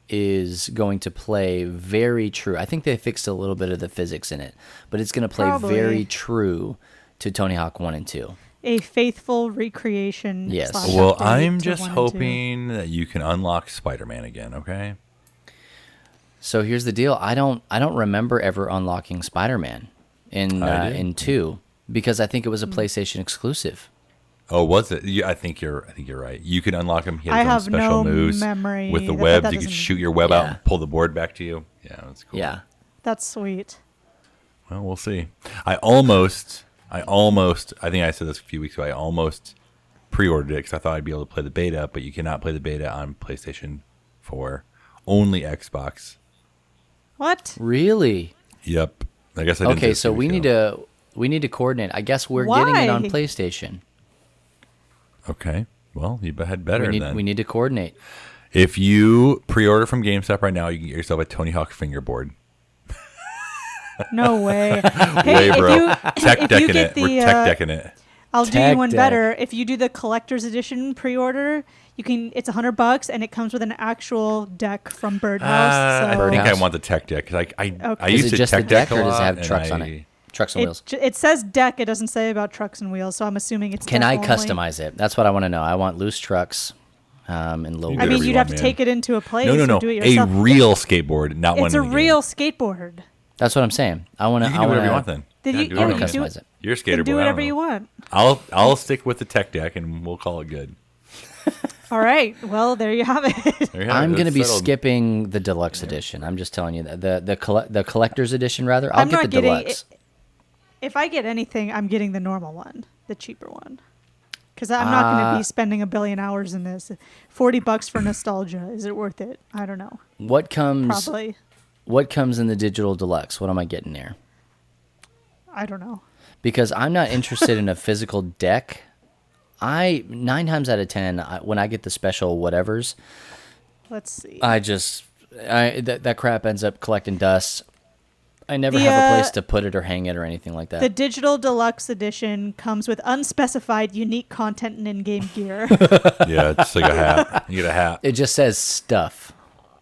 A: is going to play very true. I think they fixed a little bit of the physics in it, but it's going to play
C: Probably.
A: very true to Tony Hawk 1 and 2.
C: a faithful recreation.
A: Yes.
C: /
D: Well,
C: update
D: I'm
C: to
D: just
C: 1 and 2.
D: hoping that you can unlock Spider-Man again. Okay.
A: So here's the deal. I don't remember ever unlocking Spider-Man
D: I did.
A: in 2 because I think it was a PlayStation exclusive.
D: Oh, was it? Yeah, I think you're right. You can unlock him. He
C: I
D: has his own
C: have
D: special
C: no
D: moves
C: memory
D: with the
C: that
D: web.
C: that
D: You can
C: doesn't-
D: shoot your web out
A: Yeah.
D: and pull the board back to you. Yeah, that's cool.
A: Yeah.
C: That's sweet.
D: Well, we'll see. I think I said this a few weeks ago. I almost pre-ordered it because I thought I'd be able to play the beta, but you cannot play the beta on PlayStation 4. Only Xbox.
C: What?
A: Really?
D: Yep. I guess I didn't.
A: Okay, so we need to coordinate. I guess we're getting it on
C: Why?
A: PlayStation.
D: Okay. Well, you had better then.
A: We need to coordinate.
D: If you pre-order from GameStop right now, you can get yourself a Tony Hawk fingerboard.
C: No way.
D: Way,
C: Hey,
D: bro. Tech
C: if you
D: decking
C: get
D: it. We're
C: the,
D: tech decking it.
C: I'll do
A: Tech
C: you one
A: deck.
C: better. If you do the collector's edition pre-order, you can. It's $100 and it comes with an actual deck from Birdhouse.
D: I
C: so
D: think I
A: Birdhouse.
D: want the tech deck because I
C: Okay.
A: Is
D: used
A: it
D: to
A: just the
D: tech
A: deck
D: deck
A: or
D: a
A: does it
D: lot,
A: have
D: and
A: trucks on it? Trucks and wheels.
C: it says deck. It doesn't say about trucks and wheels. So I'm assuming it's.
A: Can
C: deck
A: I
C: only.
A: customize it? That's what I want to know. I want loose trucks and low
D: You
C: I
D: do
C: mean,
D: whatever
C: you'd
D: you
C: have
D: want,
C: to
D: man.
C: take it into a place.
D: No.
C: or do it
D: A
C: yourself.
D: real skateboard, not one.
C: It's a
D: in the game.
C: real skateboard.
A: That's what I'm saying. I want to.
D: You can do whatever you want then.
C: Did
D: Yeah,
C: you-
D: do
C: yeah,
A: I
D: whatever
A: want to
C: you
D: you
C: do
A: customize it.
D: You're a
C: You
D: skater
C: can do
D: boy. I don't
C: whatever you
D: know.
C: want.
D: I'll stick with the tech deck and we'll call it good.
C: All right. Well, there you have it.
D: There you have
A: I'm
D: it.
A: going to
D: It's
A: be
D: settled.
A: skipping the deluxe edition. I'm just telling you that the collector's edition rather. I'll
C: I'm
A: get
C: not
A: the
C: getting.
A: deluxe.
C: If I get anything, I'm getting the normal one, the cheaper one. Because I'm not going to be spending a billion hours in this. $40 for nostalgia. Is it worth it? I don't know.
A: What comes?
C: Probably.
A: What comes in the digital deluxe? What am I getting there?
C: I don't know.
A: Because I'm not interested in a physical deck. 9 times out of 10, when I get the special whatevers,
C: Let's see.
A: I just that crap ends up collecting dust. I never
C: The,
A: have a place to put it or hang it or anything like that.
C: The digital deluxe edition comes with unspecified unique content and in-game gear.
D: Yeah, it's like a hat. You get a hat.
A: It just says stuff.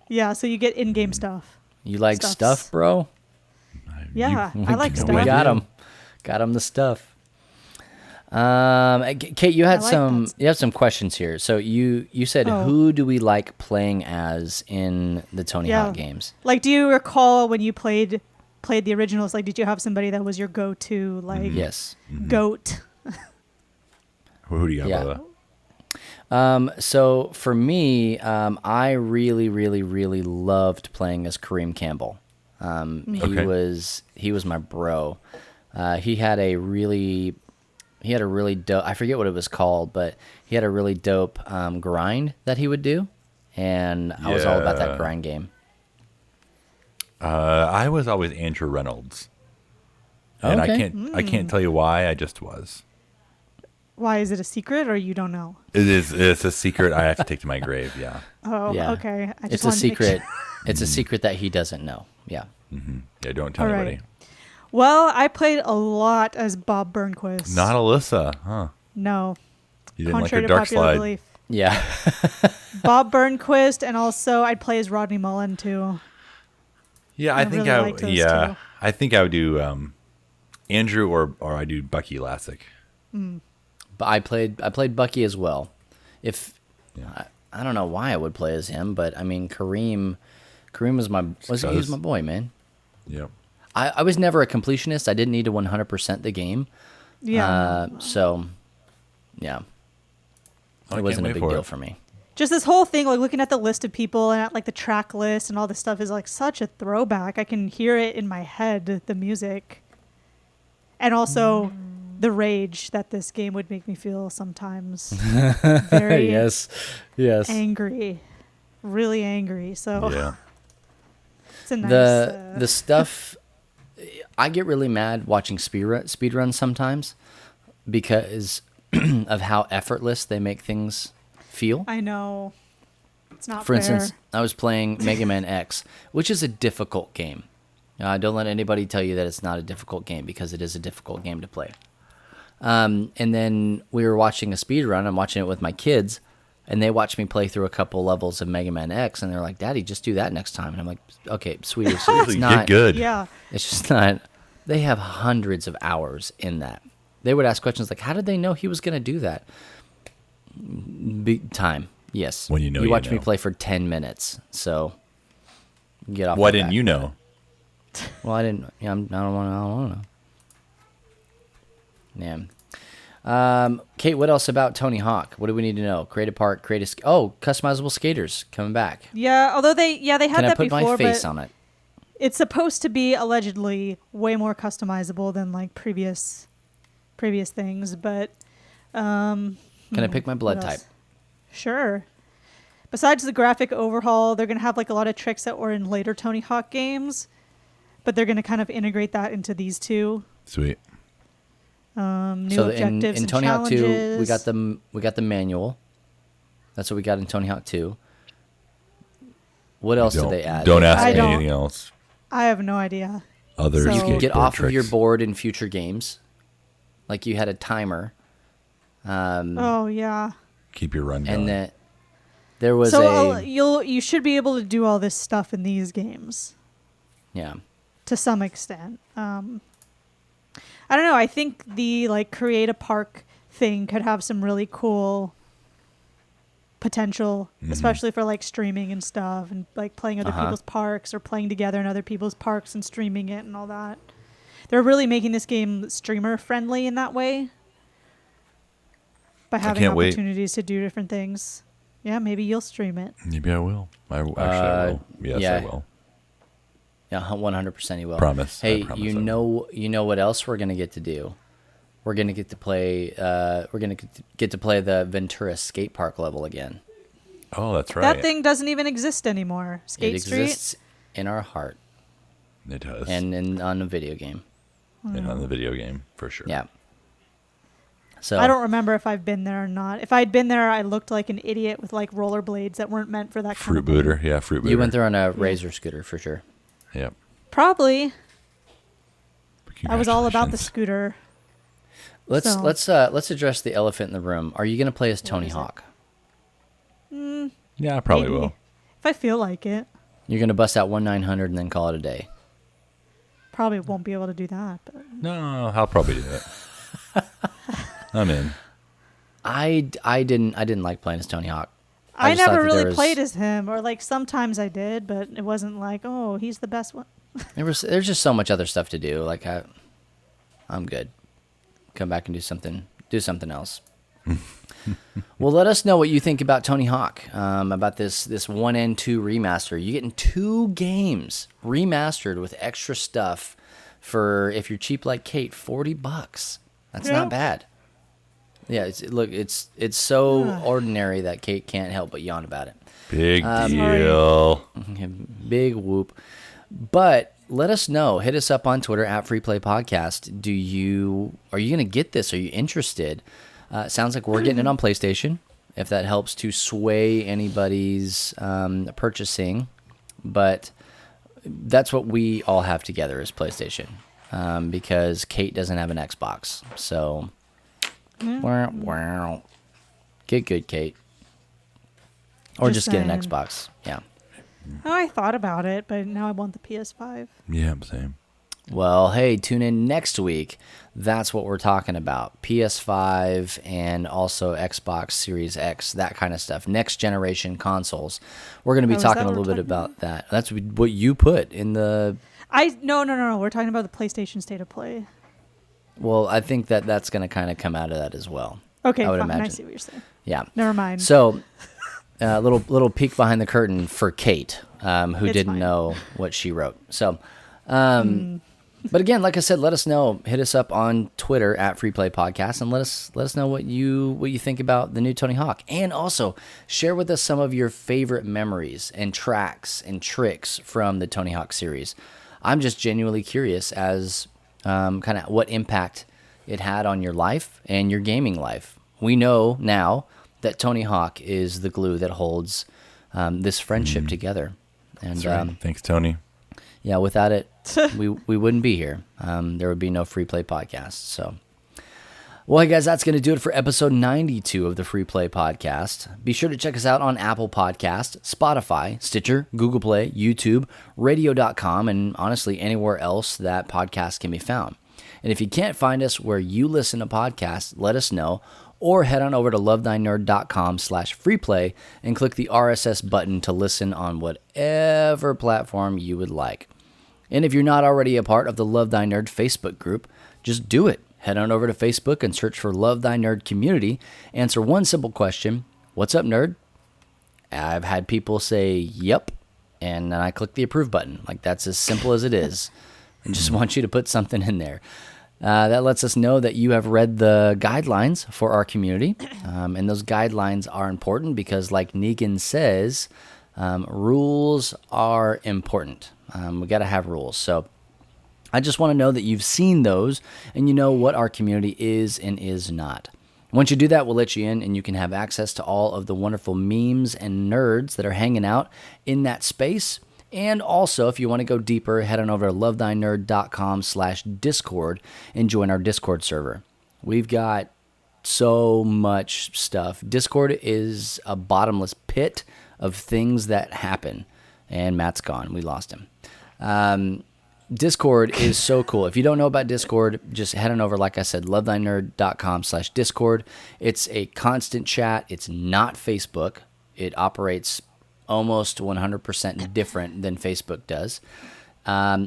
C: Yeah, so you get in-game stuff.
A: You like
C: Stuffs.
A: stuff, bro?
C: Yeah, I like
D: no
C: stuff.
A: We
D: idea.
A: got him the stuff. Kate, you had
C: I like
A: some
C: that.
A: you have some questions here. So you said,
C: Oh.
A: who do we like playing as in the Tony
C: Yeah.
A: Hawk games?
C: Like, do you recall when you played the originals? Like, did you have somebody that was your go-to, like,
A: Yes.
C: goat?
D: Who do you got,
A: Yeah.
D: Bubba?
A: So for me, I really, really, really loved playing as Kareem Campbell.
D: Okay.
A: He was my bro. He had a really dope. I forget what it was called, but he had a really dope grind that he would do, and I was all about that
D: Yeah.
A: grind game.
D: I was always Andrew Reynolds, and
A: Okay.
D: I can't tell you why. I just was.
C: Why, is it a secret or you don't know?
D: It's a secret I have to take to my grave. Yeah.
C: Oh,
A: Yeah.
C: okay. I just
A: It's a
C: wanted to make sure.
A: secret. It's a secret that he doesn't know. Yeah.
D: Yeah. Don't tell
C: All right.
D: anybody.
C: Well, I played a lot as Bob Burnquist.
D: Not Alyssa, huh?
C: No.
D: You didn't like her
C: Contrary to
D: dark
C: popular
D: slide.
C: belief.
A: Yeah.
C: Bob Burnquist, and also I'd play as Rodney Mullen too.
D: Yeah,
C: I really liked those two.
D: I think I would do Andrew or I do Bucky Lassick.
A: But I played Bucky as well. If
D: Yeah.
A: I don't know why I would play as him, but I mean Kareem was he was my boy, man.
D: Yep.
A: I was never a completionist. I didn't need to 100% the game.
C: Yeah.
A: So yeah.
D: I
A: It wasn't a
D: can't
A: big
D: wait for
A: deal
D: it.
A: for me.
C: Just this whole thing, like looking at the list of people and at like the track list and all this stuff is like such a throwback. I can hear it in my head, the music. And also the rage that this game would make me feel sometimes. Very
A: Yes.
C: angry. Really angry. So
D: Yeah.
C: it's a nice
A: The stuff I get really mad watching speed runs sometimes because of how effortless they make things feel.
C: I know. It's not
A: For
C: fair.
A: instance, I was playing Mega Man X, which is a difficult game. Don't let anybody tell you that it's not a difficult game, because it is a difficult game to play. And then we were watching a speed run. I'm watching it with my kids, and they watched me play through a couple levels of Mega Man X, and they're like, "Daddy, just do that next time." And I'm like, "Okay, sweetie, it's
D: Seriously,
A: not
D: get good.
C: Yeah.
A: It's just not." They have hundreds of hours in that. They would ask questions like, "How did they know he was going to do that?" Big time, yes.
D: When you know,
A: you
D: you
A: watched me
D: know.
A: play for 10 minutes, so get off.
D: Why
A: my
D: didn't
A: back.
D: you know?
A: Well, I didn't. Yeah, I don't want to know. Yeah. Kate, what else about Tony Hawk? What do we need to know? Create a park, customizable skaters coming back.
C: Yeah, although they had
A: Can I
C: that
A: put
C: before,
A: my face
C: but
A: on it?
C: it's supposed to be allegedly way more customizable than like previous things, but
A: Can I pick my blood
C: what
A: type?
C: else? Sure. Besides the graphic overhaul, they're going to have like a lot of tricks that were in later Tony Hawk games, but they're going to kind of integrate that into these two.
D: Sweet.
C: New
A: So
C: objectives
A: in
C: and
A: Tony Hawk 2,
C: challenges.
A: we got the manual. That's what we got in Tony Hawk 2. What else did they add?
D: Don't ask
C: I
D: me
C: don't-
D: anything else.
C: I have no idea.
D: Other
C: So- You can
A: Get
D: skateboard
A: off of your
D: tricks.
A: board in future games. Like you had a timer.
C: Oh yeah.
D: Keep your run going.
A: And that there was
C: So you should be able to do all this stuff in these games
A: yeah.
C: to some extent. I don't know. I think the like create a park thing could have some really cool potential, especially for like streaming and stuff, and like playing other people's parks or playing together in other people's parks and streaming it and all that. They're really making this game streamer friendly in that way by having
D: can't wait.
C: opportunities to do different things. Yeah, maybe you'll stream it.
D: Maybe I will. I will. Yes,
A: yeah.
D: I will.
A: Yeah, 100% you will.
D: Promise. I
A: Hey,
D: promise
A: you
D: I will.
A: know what else we're gonna get to do? We're gonna get to play. We're gonna get to play the Ventura skate park level again.
D: Oh, that's right.
C: That thing doesn't even exist anymore. Skate
A: It
C: Street.
A: exists in our heart
D: It does.
A: and on a video game.
D: And on the video game, for sure.
A: Yeah. So
C: I don't remember if I've been there or not. If I'd been there, I looked like an idiot with like rollerblades that weren't meant for that kind
D: Fruit
C: of thing.
D: booter. Yeah, fruit booter.
A: you went there on a razor scooter for sure.
D: Yep.
C: Probably. I was all about the
D: Congratulations.
C: scooter.
A: Let's address the elephant in the room. Are you going to play as Tony
C: is it?
A: Hawk?
D: Yeah, I probably
C: Maybe.
D: will.
C: If I feel like it.
A: You're going to bust out 1-900 and then call it a day.
C: Probably won't be able to do that. But
D: No, I'll probably do it. I'm in.
A: I didn't like playing as Tony Hawk.
C: I
A: just thought
C: never
A: that there
C: really
A: was-
C: played as him, or like sometimes I did, but it wasn't like, oh, he's the best one.
A: There's just so much other stuff to do. Like I'm good. Come back and do something else. Well, let us know what you think about Tony Hawk, about this 1 and 2 remaster. You're getting 2 games remastered with extra stuff for, if you're cheap like Kate, $40. That's
C: Yeah.
A: not bad. Yeah, it's so ordinary that Kate can't help but yawn about it.
D: Big
C: Sorry.
D: deal.
A: Big whoop. But let us know. Hit us up on Twitter at FreePlayPodcast. Are you going to get this? Are you interested? Sounds like we're getting it on PlayStation, if that helps to sway anybody's purchasing. But that's what we all have together is PlayStation, because Kate doesn't have an Xbox. So, wow. Get good, Kate. Or
C: Just
A: just get an
C: saying.
A: Xbox. Yeah.
C: Oh, I thought about it, but now I want the PS5.
D: Yeah, same.
A: Well, hey, tune in next week. That's what we're talking about. PS5 and also Xbox Series X, that kind of stuff. Next generation consoles. We're going to be
C: Oh, is
A: talking
C: that
A: a
C: what
A: little
C: we're
A: bit
C: talking
A: about that. That's what you put in the...
C: No. We're talking about the PlayStation State of Play.
A: Well, I think that's going to kind of come out of that as well.
C: Okay,
A: I would
C: fine. I
A: imagine.
C: see what you're saying.
A: Yeah.
C: Never mind.
A: So, little peek behind the curtain for Kate, who
C: It's
A: didn't
C: fine.
A: know what she wrote. So, but again, like I said, let us know. Hit us up on Twitter at FreePlay Podcast, and let us know what you think about the new Tony Hawk, and also share with us some of your favorite memories and tracks and tricks from the Tony Hawk series. I'm just genuinely curious as kind of what impact it had on your life and your gaming life. We know now that Tony Hawk is the glue that holds this friendship together. And
D: That's right. Thanks, Tony.
A: yeah, without it, we wouldn't be here. There would be no Free Play Podcast. So, well, hey guys, that's going to do it for episode 92 of the Free Play Podcast. Be sure to check us out on Apple Podcast, Spotify, Stitcher, Google Play, YouTube, radio.com, and honestly, anywhere else that podcasts can be found. And if you can't find us where you listen to podcasts, let us know, or head on over to lovethynerd.com/freeplay and click the RSS button to listen on whatever platform you would like. And if you're not already a part of the Love Thy Nerd Facebook group, just do it. Head on over to Facebook and search for Love Thy Nerd Community. Answer one simple question: what's up, nerd? I've had people say, yep, and then I click the approve button. Like, that's as simple as it is. I just want you to put something in there. That lets us know that you have read the guidelines for our community. And those guidelines are important because, like Negan says, rules are important. We got to have rules. So I just want to know that you've seen those and you know what our community is and is not. Once you do that, we'll let you in and you can have access to all of the wonderful memes and nerds that are hanging out in that space. And also, if you want to go deeper, head on over to lovethynerd.com/Discord and join our Discord server. We've got so much stuff. Discord is a bottomless pit of things that happen. And Matt's gone. We lost him. Discord is so cool. If you don't know about Discord, just head on over, like I said, lovethynerd.com/Discord. It's a constant chat. It's not Facebook. It operates almost 100% different than Facebook does.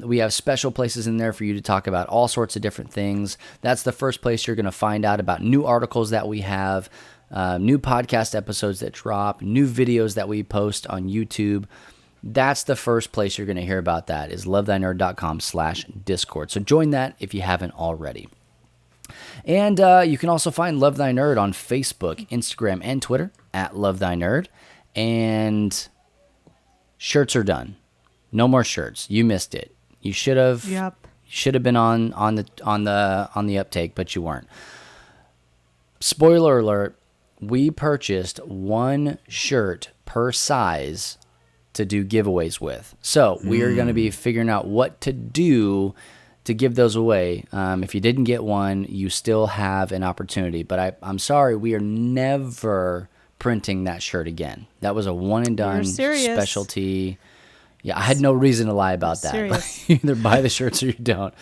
A: We have special places in there for you to talk about all sorts of different things. That's the first place you're going to find out about new articles that we have, new podcast episodes that drop, new videos that we post on YouTube. That's the first place you're going to hear about that is lovethynerd.com/Discord. So join that if you haven't already. And you can also find Love Thy Nerd on Facebook, Instagram, and Twitter at Love Thy Nerd. And shirts are done. No more shirts. You missed it. You should have.
C: Yep.
A: Should have been on the uptake, but you weren't. spoiler alert, we purchased one shirt per size to do giveaways with. So we are going to be figuring out what to do to give those away. If you didn't get one, you still have an opportunity. But I'm sorry, we are never printing that shirt again. That was a one and done specialty. Yeah, I had no reason to lie about that. You either buy the shirts or you don't.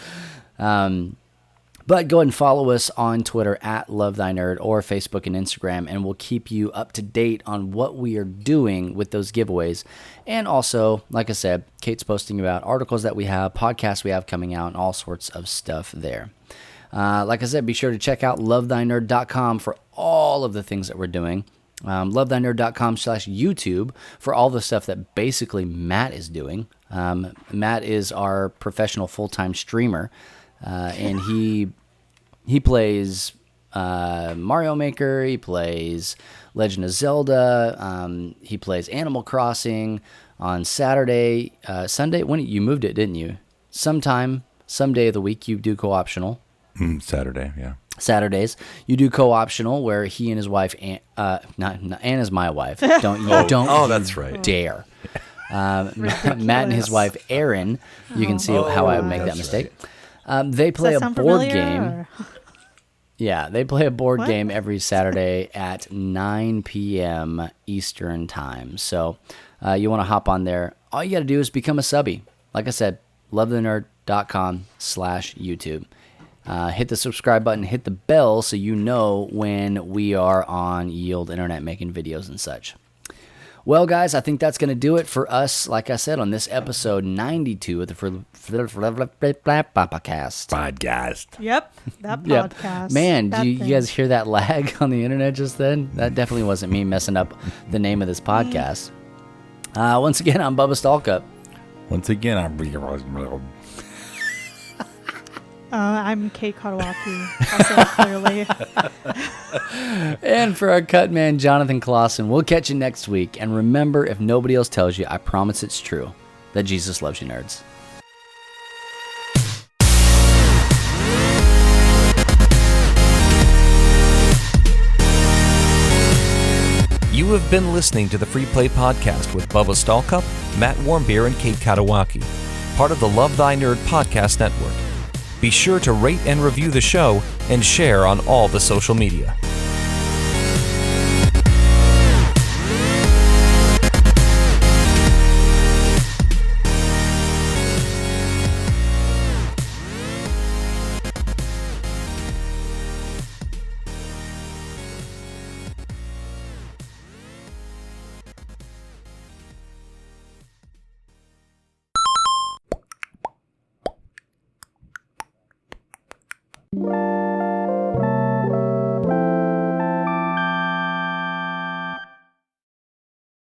A: But go ahead and follow us on Twitter at Love Thy Nerd or Facebook and Instagram, and we'll keep you up to date on what we are doing with those giveaways. And also, like I said, Kate's posting about articles that we have, podcasts we have coming out, and all sorts of stuff there. Like I said, be sure to check out lovethynerd.com for all of the things that we're doing. Lovethynerd.com/YouTube for all the stuff that basically Matt is doing. Matt is our professional full-time streamer, and he plays Mario Maker, he plays Legend of Zelda, he plays Animal Crossing on Sunday. When you moved it, didn't you? Some day of the week you do co-optional.
D: Saturday, yeah.
A: Saturdays you do co-optional where he and his wife, Anna's my wife. Don't
D: that's right.
A: Dare. Matt and his wife Erin. You can see how I would make that mistake. Right. They play a board game. Yeah, they play a board game every Saturday at 9 p.m. Eastern time. So you want to hop on there. All you got to do is become a subby. Like I said, lovethynerd.com/YouTube. Hit the subscribe button, hit the bell so you know when we are on Yield Internet making videos and such. Well, guys, I think that's going to do it for us, like I said, on this episode 92 of the podcast.
C: Yep, that podcast.
A: Man, do you guys hear that lag on the internet just then? That definitely wasn't me messing up the name of this podcast. Once again, I'm Bubba Stallcup.
D: Once again,
C: I'm Kate Katawaki. I'll say it clearly.
A: And for our cut man, Jonathan Clausen, we'll catch you next week. And remember, if nobody else tells you, I promise it's true, that Jesus loves you, nerds.
B: You have been listening to the Free Play Podcast with Bubba Stallcup, Matt Warmbier, and Kate Katawaki, part of the Love Thy Nerd Podcast Network. Be sure to rate and review the show and share on all the social media.
C: Bye.